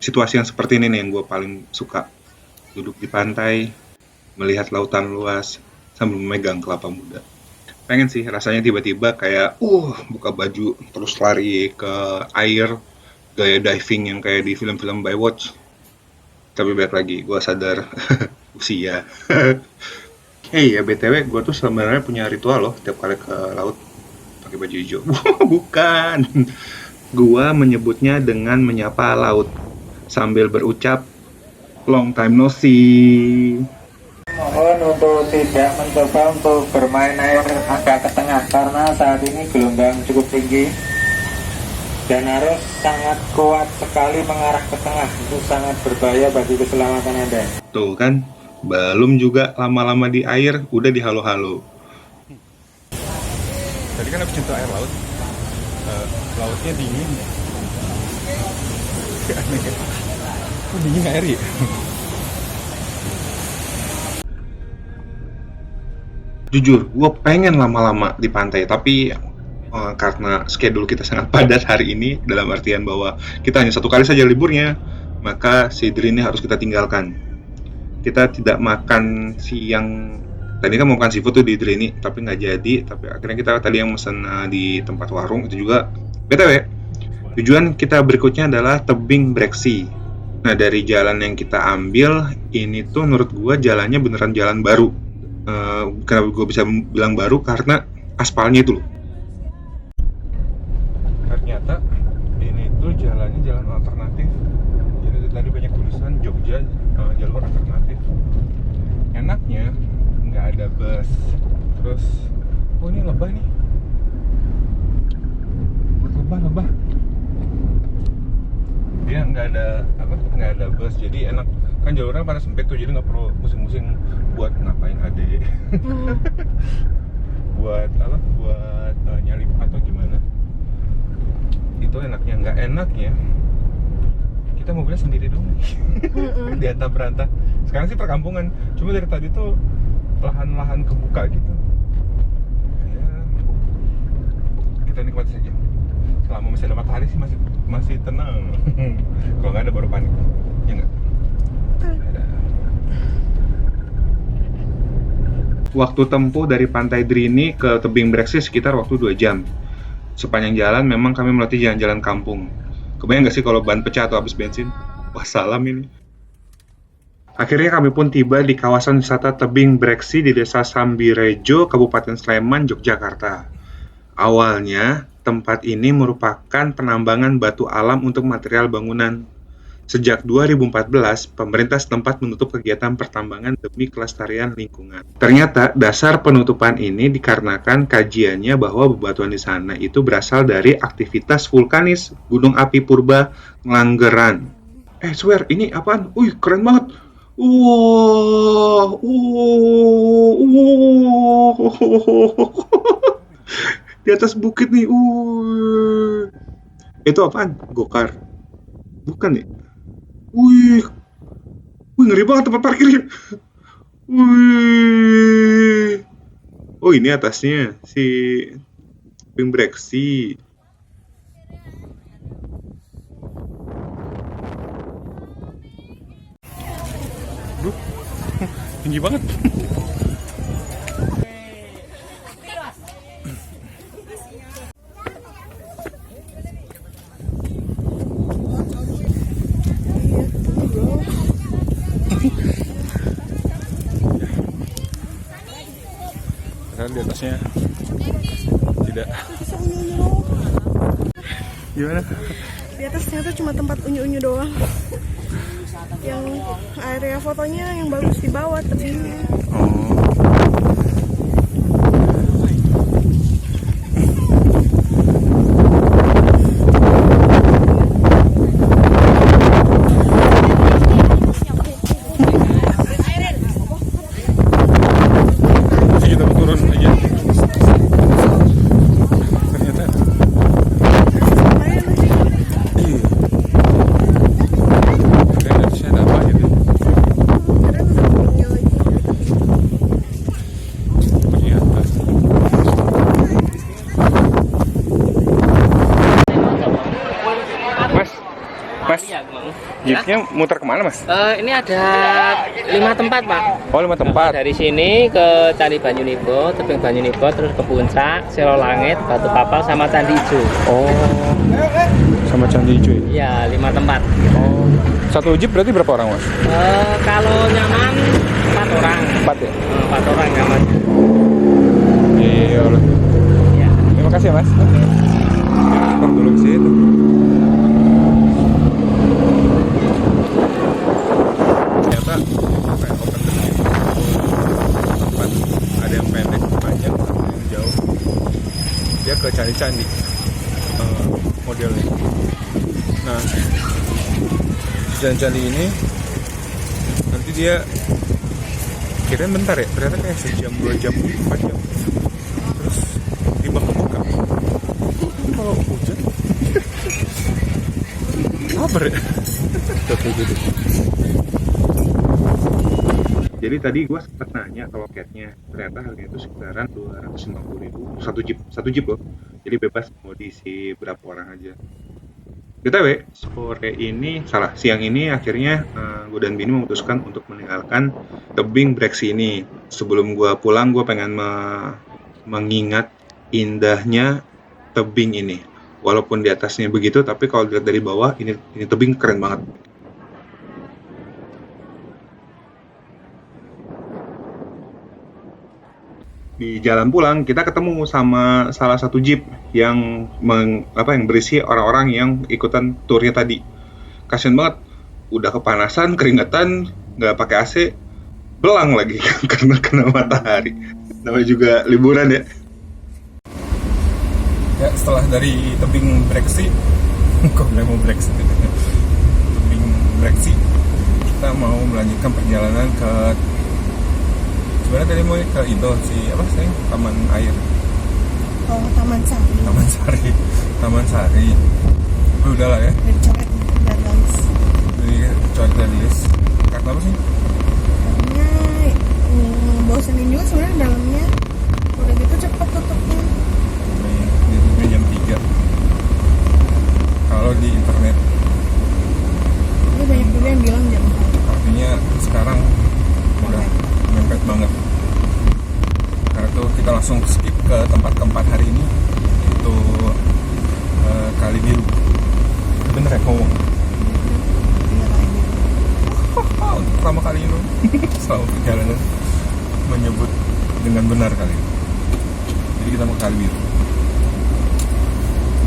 Situasi yang seperti ini nih yang gua paling suka. Duduk di pantai, melihat lautan luas sambil memegang kelapa muda. Pengen sih rasanya tiba-tiba kayak buka baju terus lari ke air, gaya diving yang kayak di film-film Baywatch. Tapi balik lagi gue sadar usia. Ya BTW gue tuh sebenarnya punya ritual loh setiap kali ke laut pakai baju hijau. Bukan, gue menyebutnya dengan menyapa laut sambil berucap long time no see.
Mohon untuk tidak mencoba untuk bermain air agak ke tengah karena saat ini gelombang cukup tinggi dan arus sangat kuat sekali mengarah ke tengah. Itu sangat berbahaya bagi keselamatan Anda.
Tuh kan, belum juga lama-lama di air udah dihalo-halo.
Tadi kan habis nyentuh air laut, lautnya dingin. Aneh kan? Dingin air ya?
Jujur, gue pengen lama-lama di pantai, tapi karena schedule kita sangat padat hari ini, dalam artian bahwa kita hanya 1 kali saja liburnya, maka si Dri ini harus kita tinggalkan. Kita tidak makan siang. Tadi kan mau makan seafood tuh di Dri ini, tapi nggak jadi. Tapi akhirnya kita tadi yang mesen di tempat warung itu juga. BTW, tujuan kita berikutnya adalah tebing Breksi. Nah, dari jalan yang kita ambil ini tuh menurut gue jalannya beneran jalan baru. Kenapa gue bisa bilang baru? Karena aspalnya itu loh. Ternyata ini tuh jalannya jalan alternatif. Jadi tadi banyak tulisan Jogja jalur alternatif. Enaknya nggak ada bus. Terus, oh ini lebah nih. Buat lebah. Dia nggak ada bus, jadi enak. Kan jalurnya pada sempit tuh, jadi nggak perlu pusing-pusing buat ngapain adek. buat nyalip atau gimana. Itu enaknya. Nggak enaknya kita mobilnya sendiri dong. Di antah berantah. Sekarang sih perkampungan, cuma dari tadi tuh lahan-lahan kebuka gitu ya, kita nikmati saja. Selama masih ada matahari sih masih tenang. Kalau nggak ada baru panik, ya nggak? Waktu tempuh dari Pantai Drini ke tebing Breksi sekitar waktu 2 jam. Sepanjang jalan memang kami melalui jalan-jalan kampung. Kebayang nggak sih kalau ban pecah atau habis bensin? Wah, salam ini. Akhirnya kami pun tiba di kawasan wisata tebing Breksi di Desa Sambirejo, Kabupaten Sleman, Yogyakarta. Awalnya, tempat ini merupakan penambangan batu alam untuk material bangunan. Sejak 2014, pemerintah setempat menutup kegiatan pertambangan demi kelestarian lingkungan. Ternyata, dasar penutupan ini dikarenakan kajiannya bahwa bebatuan di sana itu berasal dari aktivitas vulkanis Gunung Api Purba Ngelanggeran. Swear, ini apaan? Wih, keren banget. Di atas bukit nih. Itu apaan? Gokar? Bukan ya? Wih, ngeri banget tempat parkirnya. Wih. Oh, ini atasnya si tebing Breksi. Tinggi banget. Di atasnya tidak. Gimana?
Di atas ternyata cuma tempat unyu-unyu doang. Yang area fotonya yang bagus di bawah tebingnya.
Kita turun aja. Ternyata. Iya. Kayaknya ada apa gitu. Mas, jeepnya muter kemana mas?
Ini ada 5 tempat pak.
Oh 5 tempat.
Dari sini ke Candi Banyunibo, tebing Banyunibo, terus ke Puncak, Selo Langit, Batu Papal, sama Candi Ijo.
Oh, sama Candi Ijo
ya? Iya, 5 tempat.
Oh, satu jeep berarti berapa orang mas?
Kalau nyaman 4 orang.
4 ya?
4 orang nyaman.
Iya.
Ya.
Terima kasih ya mas. Kita dulu ke situ. Ternyata apa ya, open tempat ada yang pendek, panjang, ada yang jauh. Dia ke candi-candi modelnya. Nah, candi-candi ini nanti dia kirain bentar ya, ternyata kayak sejam 2 jam 4 jam. Terus timbang kebuka. Kalau hujan sabar ya. Oke gitu. Jadi tadi gue sempat nanya ke loketnya, ternyata harganya itu sekitaran 250.000 satu jeep loh. Jadi bebas mau diisi berapa orang aja. BTW, siang ini akhirnya gue dan Bini memutuskan untuk meninggalkan tebing Breksi ini. Sebelum gue pulang, gue pengen mengingat indahnya tebing ini. Walaupun di atasnya begitu, tapi kalau dilihat dari bawah, ini tebing keren banget. Di jalan pulang kita ketemu sama salah satu jeep yang berisi orang-orang yang ikutan turnya tadi. Kasian banget, udah kepanasan, keringetan, nggak pakai AC, belang lagi karena kena matahari. Namanya juga liburan ya. Ya setelah dari tebing Breksi, kok nggak mau Breksi? Tebing Breksi, kita mau melanjutkan perjalanan ke sebenarnya tadi mau ke itu Taman Air.
Oh, Taman Sari.
Taman Sari. Udah lah ya.
Dari coret dan galis.
Dari coret dan galis. Karena apa sih?
Karena bosenin juga sebenarnya dalamnya. Udah gitu cepet tutupnya.
Ini jam 3. Kalau di internet.
Ini banyak juga yang bilang jam 4.
Artinya sekarang udah mepet banget. Karena tuh kita langsung skip ke tempat keempat hari ini, yaitu Kali Biru. Bener ya ngomong? Untuk pertama kali ini selama perjalanan menyebut dengan benar kali ini. Jadi kita mau Kali Biru.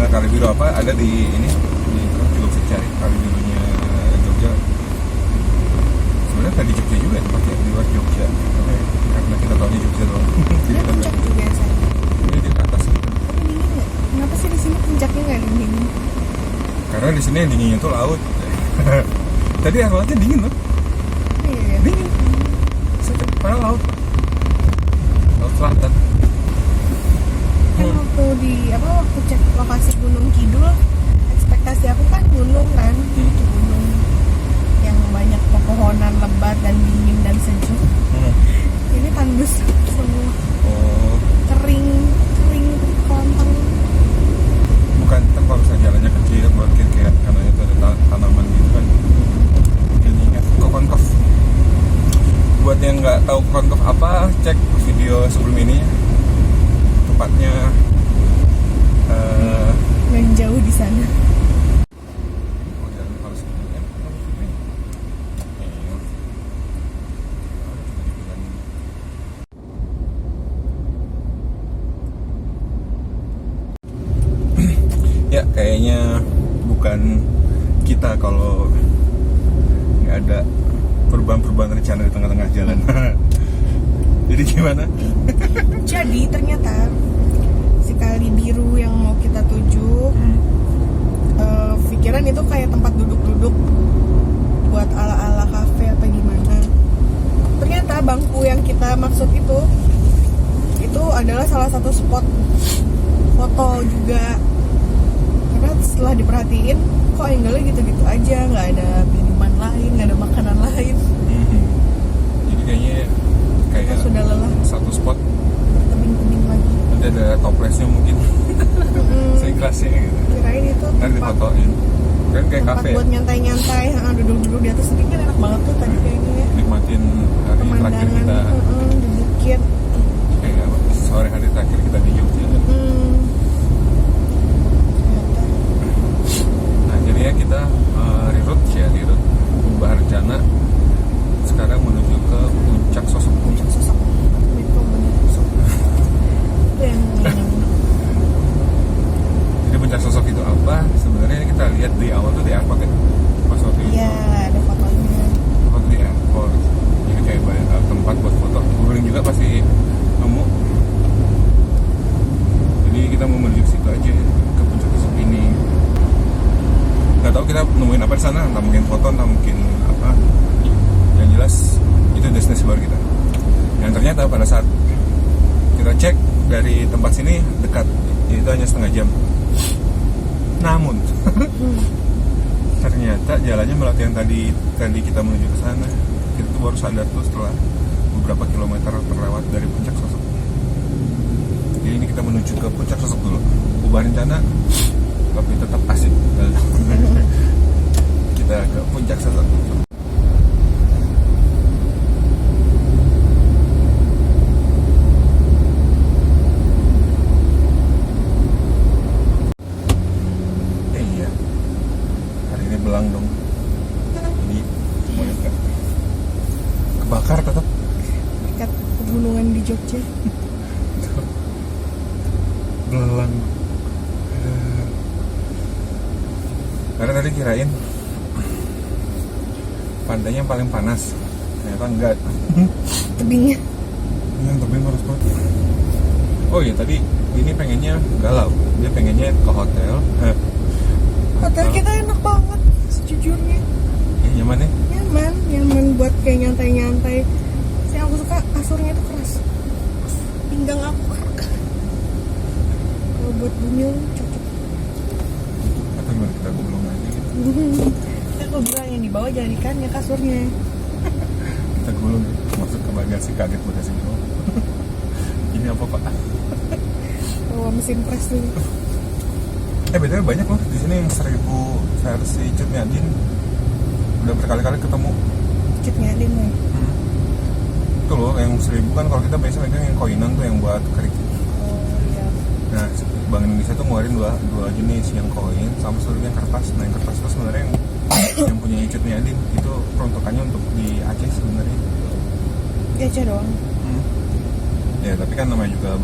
Nah, Kali Biru apa? Ada di ini, juga bisa cari Kali Birunya Jogja. Sebenarnya tadi Jogja juga tempatnya, di luar Jogja. Tapi karena kita tahunya Jogja doang.
Ini puncak juga ya saya.
Ini di atas gitu.
Tapi dingin nggak? Kenapa sih di sini puncaknya nggak dingin?
Karena di sini yang dinginnya itu laut. Tadi air lautnya dingin loh.
Iya.
Dingin. Padahal laut selatan.
Kan waktu cek lokasi Gunung Kidul, ekspektasi aku kan gunung kan, gunung yang banyak pepohonan lebat dan dingin dan sejuk. Ini tandus semua.
Oh,
Kering kelontong.
bukan kalau misalnya jalannya kecil, mungkin kayak karena itu ada tanaman gitu kan. Jadi ingat Kokonkov. Buat yang nggak tahu Kokonkov apa, cek video sebelum ini. Tempatnya
Yang jauh di sana.
Ya kayaknya bukan kita kalau nggak ada perubahan rencana di tengah-tengah jalan. Jadi gimana?
Jadi ternyata si Kali Biru yang mau kita tuju, pikiran itu kayak tempat duduk-duduk buat ala-ala kafe apa gimana. Ternyata bangku yang kita maksud itu adalah salah satu spot foto juga. Karena setelah diperhatiin, kok angle-nya gitu-gitu aja, nggak ada minuman lain, nggak ada makanan lain.
Jadi kayaknya
Kita sudah lelah
satu spot
tebing-tebing lagi.
nanti ada toplesnya mungkin. Seikhlasnya gitu.
Kirain itu
Ntar
tempat
difotoin. Kan kayak
tempat
kafe.
buat nyantai-nyantai, duduk-duduk di atas tebing kan enak banget tuh tadi kayaknya ya.
Nikmatin hari terakhir
Pemandangan
kita
di bukit.
kayak sore hari terakhir kita di Jogja.
Ternyata
Nah jadinya kita reroute berubah rencana sekarang menuju ke puncak sosok.
sosok itu bener sosok. Itu yang
Jadi puncak sosok itu apa? Sebenarnya kita lihat di awal tuh di airport ya. Pas waktu itu
iya ada fotonya.
waktu di airport. Jadi kayak banyak tempat buat foto. Googling juga pasti nemu. Jadi kita mau menuju ke situ aja, ke puncak sosok ini. Gak tahu kita nemuin apa di sana, entah mungkin foto, entah mungkin apa. Yang jelas itu destinasi baru kita. Dan ternyata pada saat kita cek dari tempat sini dekat, itu hanya setengah jam. Namun ternyata jalannya melewati yang tadi kita menuju ke sana. Kita tuh baru sadar tuh setelah beberapa kilometer terlewat dari Puncak Sosok. Jadi ini kita menuju ke Puncak Sosok dulu. Ubah rencana, tapi tetap asik. Kita ke Puncak Sosok. Iya, hari ini belang dong. Jadi semuanya kebakar tetap.
Dekat pegunungan di Jogja.
Belang. Karena tadi kirain pantainya paling panas, ternyata enggak.
Tebingnya.
Yang tebing panas banget. Oh iya, tadi ini pengennya galau, dia pengennya ke hotel.
Hotel kita enak banget sejujurnya.
Nyaman ya?
Nyaman buat kayak nyantai-nyantai. Sih aku suka kasurnya itu keras. Pinggang aku keras. Kalau buat bumil cocok.
Atau gimana kita gulung aja gitu?
Aku bilang yang di bawah jangan ikannya kasurnya.
Kita gulung ya, masuk ke bagasi, kaget bagasi itu. Ini apa pak?
Bawa mesin pres dulu.
BTW banyak loh di sini yang 1000 versi Cut Nyadin. Udah berkali-kali ketemu.
Cut Nyadin nih.
Itu loh yang 1000 kan, kalau kita biasa megang yang koinan tuh yang buat kerik.
Oh iya.
Nah, Bank Indonesia tuh ngeluarin dua jenis, yang koin sama satu yang kertas. Nah, yang kertas itu sebenarnya yang punya Cut Nyadin itu peruntukannya untuk di Aceh sebenarnya.
Di Aceh doang.
Ya, tapi kan namanya juga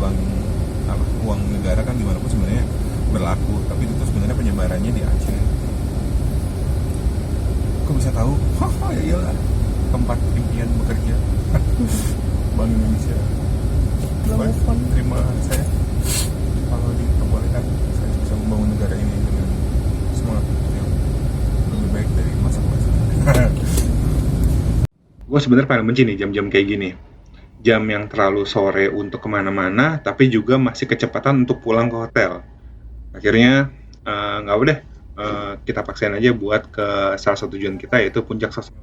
uang negara kan dimanapun sebenarnya berlaku, tapi itu sebenarnya penyebarannya di Aceh. Kok bisa tahu? Ya iyalah, tempat impian bekerja. Bank Indonesia.
Belum move on.
Terima saya kalau diperbolehkan saya bisa membangun negara ini dengan semangat yang lebih baik dari masa-masa. Gue sebenarnya paling benci nih jam-jam kayak gini. Jam yang terlalu sore untuk kemana-mana, tapi juga masih kecepatan untuk pulang ke hotel. Akhirnya nggak udah, kita paksain aja buat ke salah satu tujuan kita, yaitu Puncak Sosok.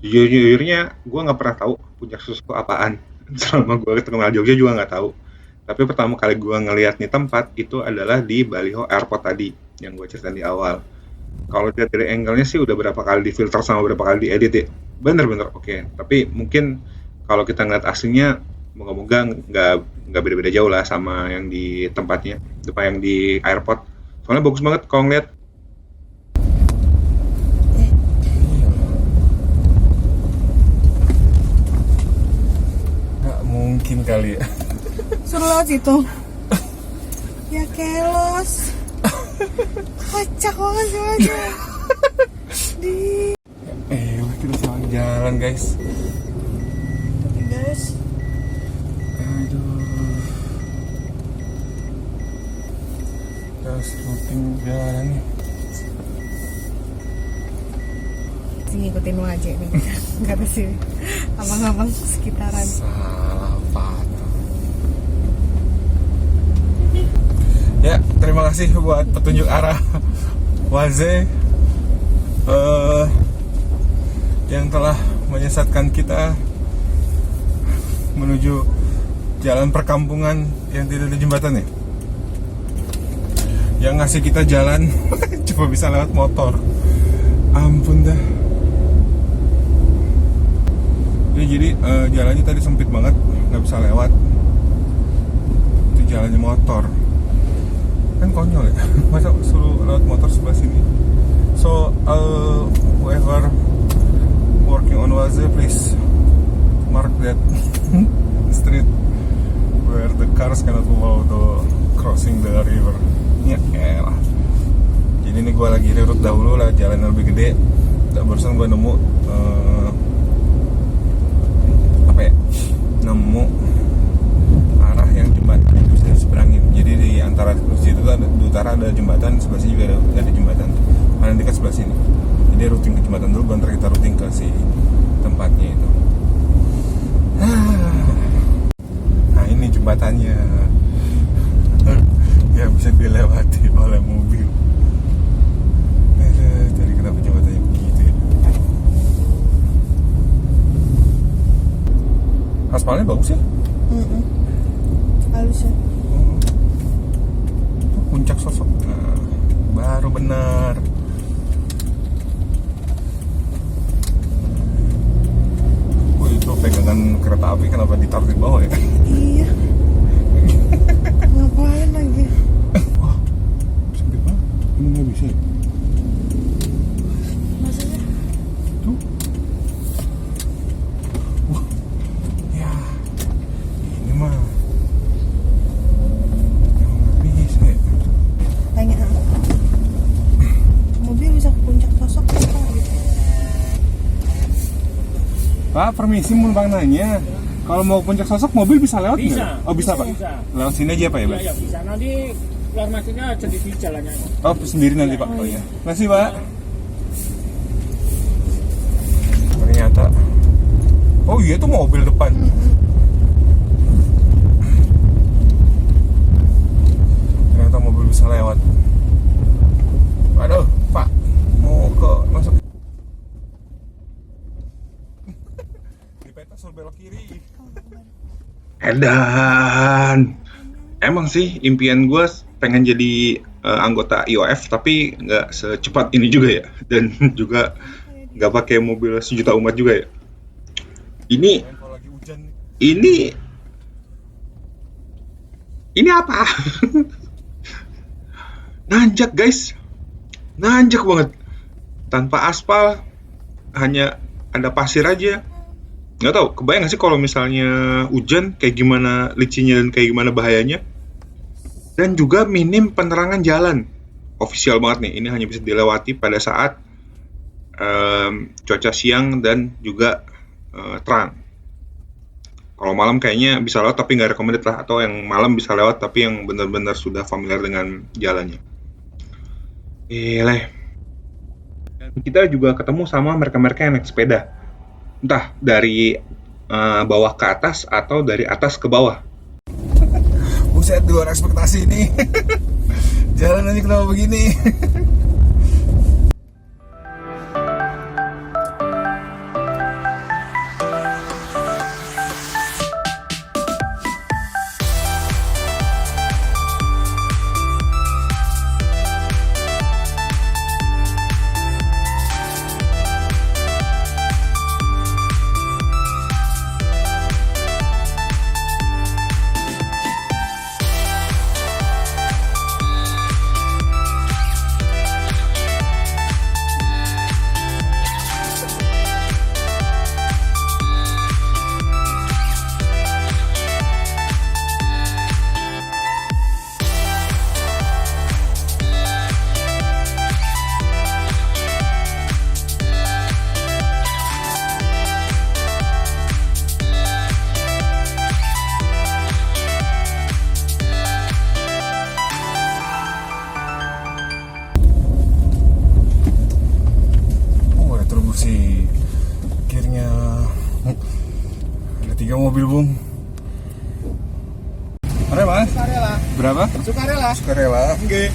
Jujurnya gue nggak pernah tahu Puncak Sosok apaan. Selama gue kenal Jogja juga nggak tahu. Tapi pertama kali gue ngeliat nih tempat itu adalah di Baliho Airport tadi yang gue ceritain di awal. Kalau lihat dari angle-nya sih udah berapa kali difilter sama berapa kali diedit ya. Bener-bener oke. Tapi mungkin kalau kita ngeliat aslinya, moga-moga nggak beda-beda jauh lah sama yang di tempatnya, depan yang di airport. Soalnya bagus banget kalau ngeliat. Nggak mungkin kali ya.
Suruh lewat situ. Ya kelos. Kocak banget sih aja.
Kita salah jalan guys.
Guys.
Aduh. Terus routing jalan nih.
Ngikutin wajah nih. Kata sih abang-abang sekitaran.
Salah patah. Ya, terima kasih buat petunjuk arah Waze yang telah menyesatkan kita menuju jalan perkampungan yang tidak ada jembatannya. Yang ngasih kita jalan cuma bisa lewat motor. Ampun dah. Ya, jadi jalannya tadi sempit banget, nggak bisa lewat. Itu jalannya motor. Kan konyol ya, masa suruh lewat motor sebelah sini. So whoever working on Waze, please mark that street where the cars cannot move out to crossing the river. Ya elah. Jadi ini gue lagi reroute dahulu lah, jalan yang lebih gede. Barusan gue nemu nemu arah yang jembatan itu bisa diseberangin. Jadi di antara situ tuh ada, di utara ada jembatan, sebelah sini juga ada jembatan. Paling dekat sebelah sini. Jadi routing ke jembatan dulu, baru kita routing ke si tempatnya itu. Nah ini jembatannya yang bisa dilewati oleh mobil. Jadi kenapa jembatannya begitu ya? Aspalnya bagus ya.
Halus ya.
Puncak Sosok. Nah, baru benar. Itu pegangan kereta api kenapa ditaruh di bawah ya?
Iya. Ngapain lagi?
Wah, sempit banget. Ini nggak bisa ya?
Maksudnya?
Tuh. Wah, ya. Ini mah emang nggak bisa ya?
Tanya. Mobil bisa ke puncak Sosok apa gitu?
Pak, permisi mau bang nanya. Kalau mau puncak Sosok mobil bisa lewat nggak?
Bisa.
Oh bisa pak.
Bisa.
Lewat sini aja pak ya pak?
Iya, bisa. Nanti keluar masuknya jadi di jalannya.
Oh sendiri nanti pak. Oh iya. Makasih pak. Ternyata. Oh iya itu mobil depan. Ternyata mobil bisa lewat. Waduh pak, mau ke masuk. Di peta suruh belok kiri.
Edan. Emang sih impian gue pengen jadi anggota IOF tapi nggak secepat ini juga ya, dan juga nggak pakai mobil sejuta umat juga ya.
Kalau lagi hujan.
Ini apa? Nanjak guys, nanjak banget. Tanpa aspal, hanya ada pasir aja. Nggak tahu, kebayang nggak sih kalau misalnya hujan kayak gimana licinnya dan kayak gimana bahayanya. Dan juga minim penerangan jalan. Official banget nih, ini hanya bisa dilewati pada saat cuaca siang dan juga terang. Kalau malam kayaknya bisa lewat tapi nggak recommended lah, atau yang malam bisa lewat tapi yang benar-benar sudah familiar dengan jalannya. Dan kita juga ketemu sama mereka-mereka yang naik sepeda, entah dari bawah ke atas atau dari atas ke bawah.
Buset, di luar ekspektasi ini. Jalan aja kenapa begini. Sih akhirnya ada 3 mobil bung. Mana mas?
Sukarela.
Berapa?
Sukarela.
Sukarela. Oke.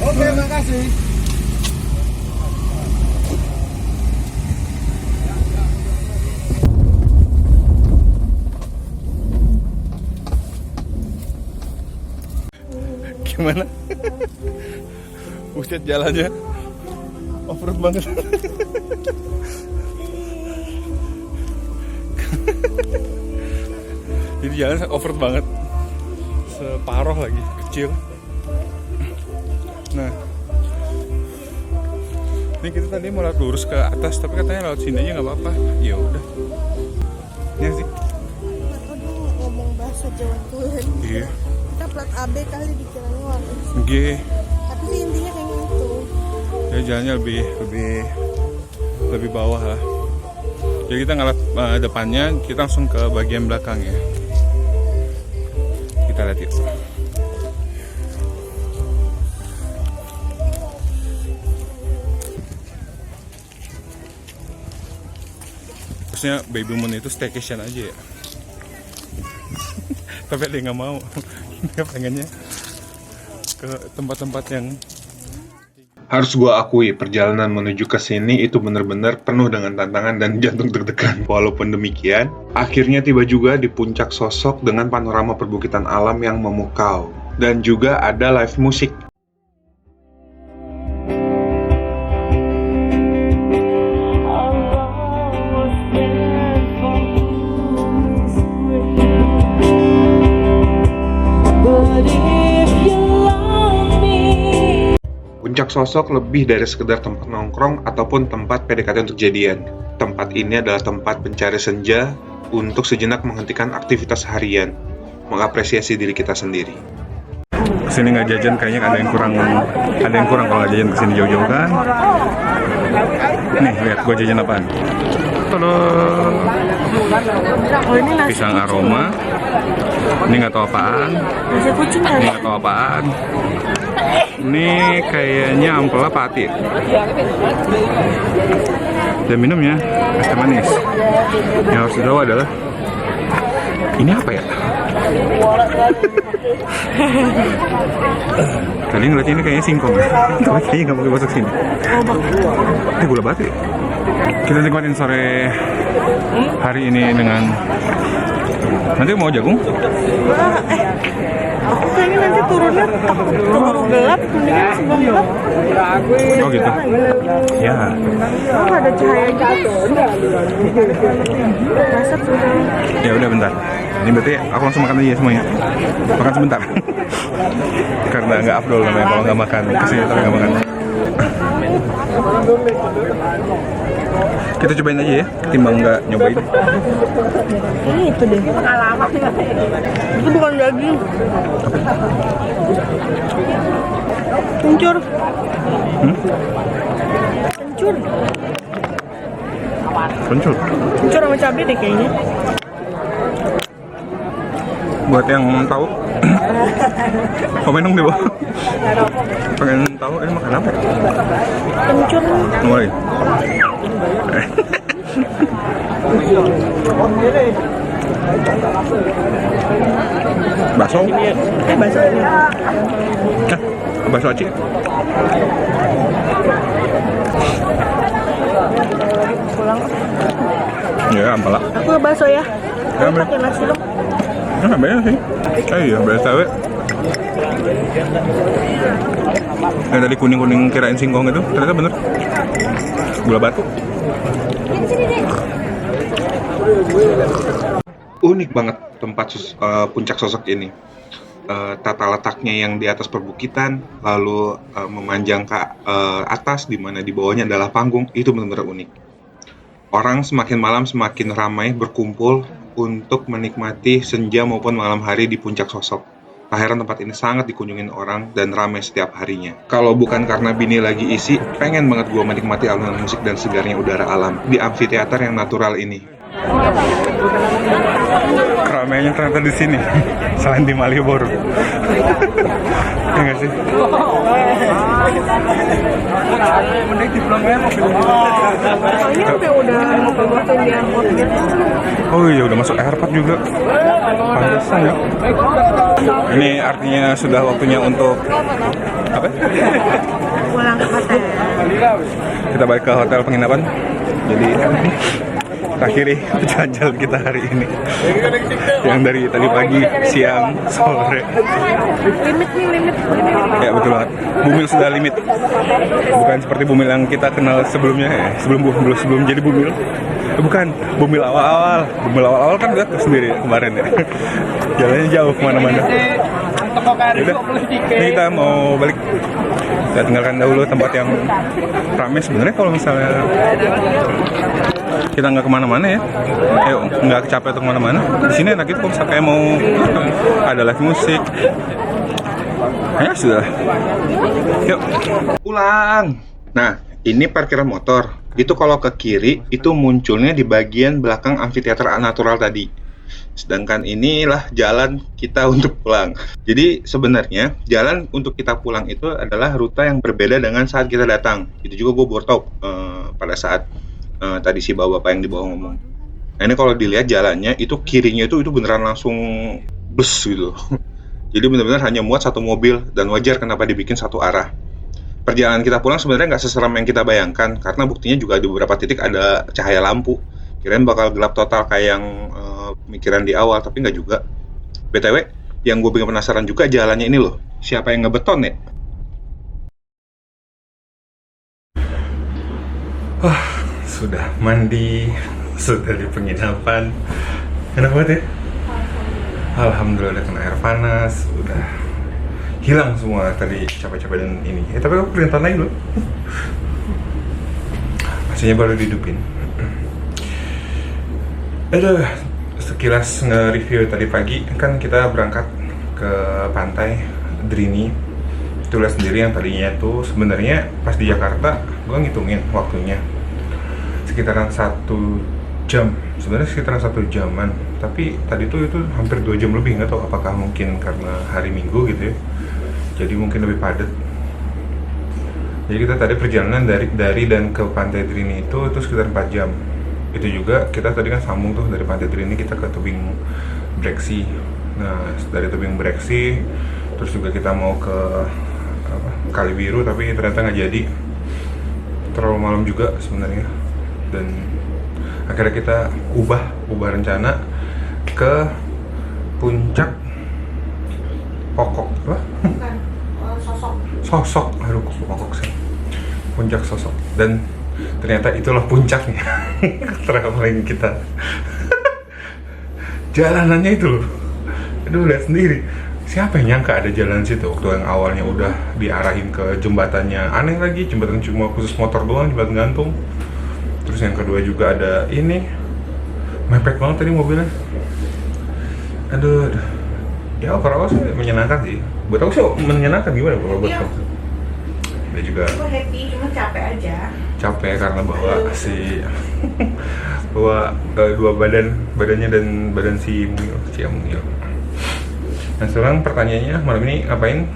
Oke, makasih.
Gimana? Buset jalannya off-road banget. Jadi jalan off-road banget, separoh lagi, kecil. Nah, ini kita tadi mau lewat lurus ke atas, tapi katanya lewat sini aja nggak apa-apa. Ya udah. Ya sih.
Aduh, ngomong bahasa Jawa Tulen.
Iya.
Kita plat AB kali dikiranya warna.
Oke.
Tapi sih intinya kayak gitu.
Ya jalannya lebih bawah lah. Jadi kita ngelap depannya, kita langsung ke bagian belakang ya. Kita lihat yuk. Terusnya Baby Moon itu staycation aja ya. Tapi dia nggak mau. Dia pengennya ke tempat-tempat yang
Harus gua akui, perjalanan menuju ke sini itu benar-benar penuh dengan tantangan dan jantung deg-degan. Walaupun demikian, akhirnya tiba juga di puncak Sosok dengan panorama perbukitan alam yang memukau. Dan juga ada live musik. Puncak Sosok lebih dari sekedar tempat nongkrong ataupun tempat PDKT untuk jadian. Tempat ini adalah tempat pencari senja untuk sejenak menghentikan aktivitas harian, mengapresiasi diri kita sendiri.
Kesini nggak jajan kayaknya ada yang kurang kalau nggak jajan kesini jauh-jauh kan. Nih lihat gua jajan apaan. Pisang aroma. Ini nggak tahu apaan. Ini nggak tahu apaan. Ini kayaknya ampela pati. Dan minumnya es teh manis. Yang harus tahu adalah ini apa ya? Tadi ngeliatnya ini kayaknya singkong, tapi kayaknya nggak boleh masuk sini. Ini gula batu ya? Kita nikmatin sore hari ini dengan nanti mau jagung?
Aku kayaknya nanti turunnya keburu gelap, mendingan sebelum gelap.
Oh gitu? Ya.
Oh, ada cahaya gitu. Masak sudah.
Ya udah bentar. Ini berarti aku langsung makan aja semuanya. Makan sebentar. Karena nggak afdol namanya kalau nggak makan. Kesini tapi nggak makan. Kita cobain aja ya, ketimbang nggak nyobain.
Ini itu deh. Itu bukan daging. Kencur. Kencur.
Kencur.
Kencur sama cabai deh kayaknya.
Buat yang tahu, komen dong di bawah. Pengen tahu ini makan apa?
Kencur.
Mulai. Bakso?
Bakso ini.
Bakso aci.
Pulang.
Ya, ampela.
Aku bakso ya.
Ya, ambil.
Pakai nasi dong.
Nggak banyak sih. Iya, BSTW. Yang tadi kuning-kuning kirain singkong itu, ternyata bener. Gula batu.
Unik banget tempat puncak Sosok ini. Tata letaknya yang di atas perbukitan, lalu memanjang ke atas, di mana di bawahnya adalah panggung, itu benar-benar unik. Orang semakin malam semakin ramai berkumpul untuk menikmati senja maupun malam hari di puncak Sosok. Tak heran tempat ini sangat dikunjungin orang dan ramai setiap harinya. Kalau bukan karena bini lagi isi, pengen banget gua menikmati alunan musik dan segarnya udara alam di amfiteater yang natural ini.
Keramaiannya ternyata di sini, selain di Malioboro. Ya nggak sih?
Soalnya sampai udah ngebotin di angkot gitu.
Oh iya, udah masuk airport juga. Pantesan ya. Ini artinya sudah waktunya untuk apa?
Pulang ke hotel.
Kita balik ke hotel penginapan. Jadi kita akhiri perjalanan kita hari ini. Yang dari tadi pagi, siang, sore.
Limit.
Ya betul banget. Bumil sudah limit. Bukan seperti bumil yang kita kenal sebelumnya ya. Sebelum jadi bumil. Bukan, bumil awal-awal. Bumil awal-awal kan udah sendiri kemarin ya. Jalannya jauh kemana-mana. Yaudah, ini kita mau balik. Kita tinggalkan dahulu tempat yang ramai. Sebenarnya kalau misalnya kita nggak kemana-mana ya, nggak capek untuk kemana-mana. Di sini enak gitu, kalau kayak mau ada live musik. Ya sudah. Yuk.
Pulang. Nah, ini parkiran motor. Itu kalau ke kiri, itu munculnya di bagian belakang amfiteater natural tadi. Sedangkan inilah jalan kita untuk pulang. Jadi sebenarnya jalan untuk kita pulang itu adalah rute yang berbeda dengan saat kita datang. Itu juga gue baru tahu pada saat tadi si bapak yang di bawah ngomong. Nah ini kalau dilihat jalannya itu kirinya itu beneran langsung bus gitu. Jadi benar-benar hanya muat satu mobil dan wajar kenapa dibikin satu arah.
perjalanan kita pulang sebenarnya nggak seseram yang kita bayangkan, karena buktinya juga di beberapa titik ada cahaya lampu. Kirain bakal gelap total kayak yang mikiran di awal, tapi nggak juga. BTW, yang gue bikin penasaran juga jalannya ini loh, siapa yang ngebeton ya? Sudah mandi, sudah di penginapan, enak banget ya? Alhamdulillah udah kena air panas, udah hilang semua tadi capek-capek dan ini. Tapi aku kelihatan lagi loh. Pastinya baru dihidupin. Aduh, sekilas nge-review tadi pagi, kan kita berangkat ke pantai Drini. Itu lihat sendiri yang tadinya tuh sebenarnya pas di Jakarta, gue ngitungin waktunya sekitaran 1 jam, sebenarnya sekitaran 1 jaman, tapi tadi tuh itu hampir 2 jam lebih. Nggak tahu apakah mungkin karena hari Minggu gitu ya, jadi mungkin lebih padat. Jadi kita tadi perjalanan dari dan ke Pantai Drini itu sekitar 4 jam. Itu juga kita tadi kan sambung tuh dari Pantai Drini kita ke tebing Breksi. Nah dari tebing Breksi terus juga kita mau ke Kali Biru, tapi ternyata nggak jadi, terlalu malam juga sebenarnya. Dan akhirnya kita ubah rencana ke puncak Pokok apa? Sosok, aduh kok Pokok sih, puncak Sosok. Dan ternyata itulah puncaknya traveling kita. Jalanannya itu loh, aduh lihat sendiri. Siapa yang nyangka ada jalan situ waktu yang awalnya udah diarahin ke jembatannya. Aneh lagi, jembatan cuma khusus motor doang, jembatan gantung. Terus yang kedua juga ada ini, mepet banget tadi mobilnya. Aduh. Ya overall sih menyenangkan sih. Buat aku sih menyenangkan, gimana kalau buat kamu? Dia juga
Aku happy, cuma capek aja.
Capek karena bawa bawa dua badannya dan badan si Mungil. Nah sekarang pertanyaannya, malam ini ngapain?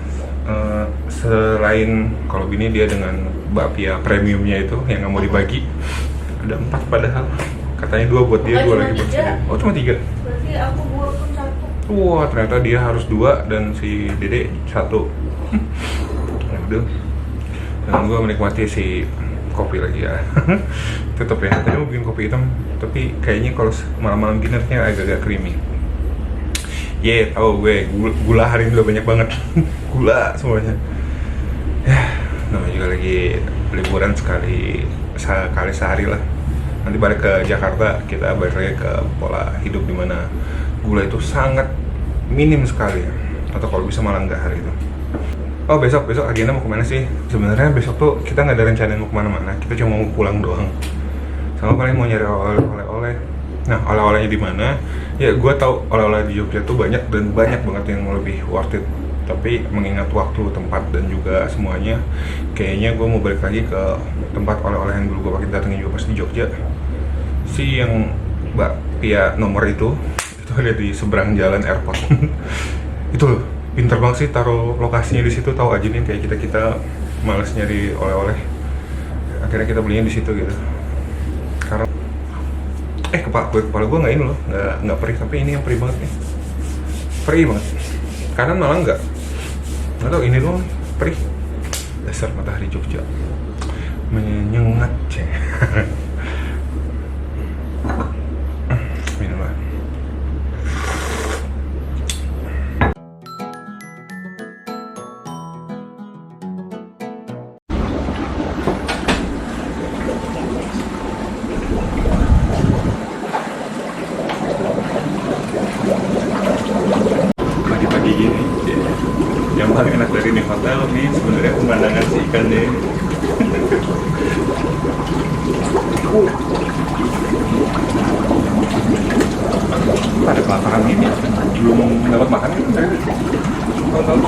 Selain kalau Bini dia dengan bakpia premiumnya itu yang nggak mau dibagi, ada 4 padahal katanya 2 buat dia, 2 lagi buat saya. Oh cuma 3.
Berarti aku buat pun 1.
Wah ternyata dia harus 2 dan si Dede 1. Ya udah. Dan gue menikmati si kopi lagi ya. Tetep ya, tadi mau bikin kopi hitam, tapi kayaknya kalau malam-malam gini rasanya agak-agak creamy. Tahu gue gula hari ini udah banyak banget. Gula semuanya. Ya, namanya juga lagi liburan sekali sehari lah. Nanti balik ke Jakarta, kita balik lagi ke pola hidup dimana gula itu sangat minim sekali, atau kalau bisa malah enggak hari itu. Oh besok agenda mau kemana sih? Sebenarnya besok tuh kita nggak ada rencana mau kemana-mana, kita cuma mau pulang doang. Sama paling mau nyari oleh-oleh. Nah oleh-olehnya di mana? Ya gue tahu oleh-oleh di Jogja tuh banyak dan banyak banget yang lebih worth it. Tapi mengingat waktu, tempat dan juga semuanya, kayaknya gue mau balik lagi ke tempat oleh-oleh yang dulu gue pakai datengin juga pas di Jogja. Si yang bakpia nomor itu ada di seberang jalan airport. Itu loh, pinter banget sih taruh lokasinya di situ. Tahu aja nih kayak kita males nyari oleh-oleh, akhirnya kita belinya di situ gitu. Karena kepala gue nggak ini loh, nggak perih, tapi ini yang perih banget nih, perih banget. Kanan malah nggak tahu, ini doang perih. Dasar matahari Jogja menyengat ceng. Minum lah. Pagi-pagi gini, yang paling enak dari ini hotel nih sebenarnya pemandangan si ikan deh. Pada kelaparan ini belum dapat makan kan dari tahun-tahun.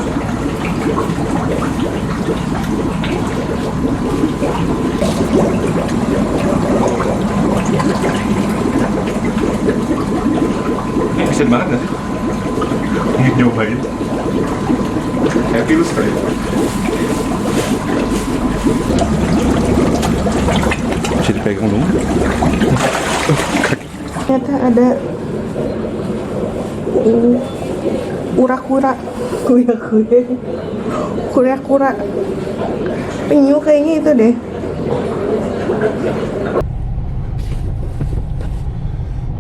Ini bisa banget gak sih? Ingin nyobain. Happy lu sekali. Bisa dipegang dong.
Ternyata ada urak-urak kuya-kuya. Kura-kura penyu kayaknya itu deh.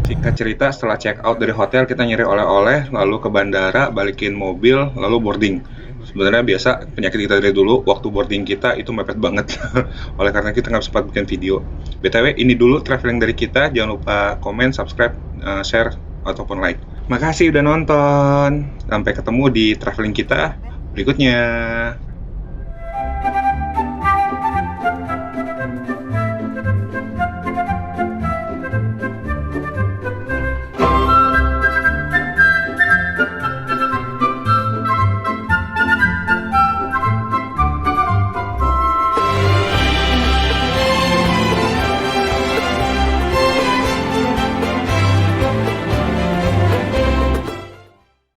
Singkat cerita, setelah check out dari hotel, kita nyari oleh-oleh, lalu ke bandara, balikin mobil, lalu boarding. Sebenarnya biasa penyakit kita dari dulu, waktu boarding kita itu mepet banget. Oleh karena kita nggak sempat bikin video. BTW, ini dulu traveling dari kita. Jangan lupa komen, subscribe, share, ataupun like. Makasih udah nonton. Sampai ketemu di traveling kita berikutnya.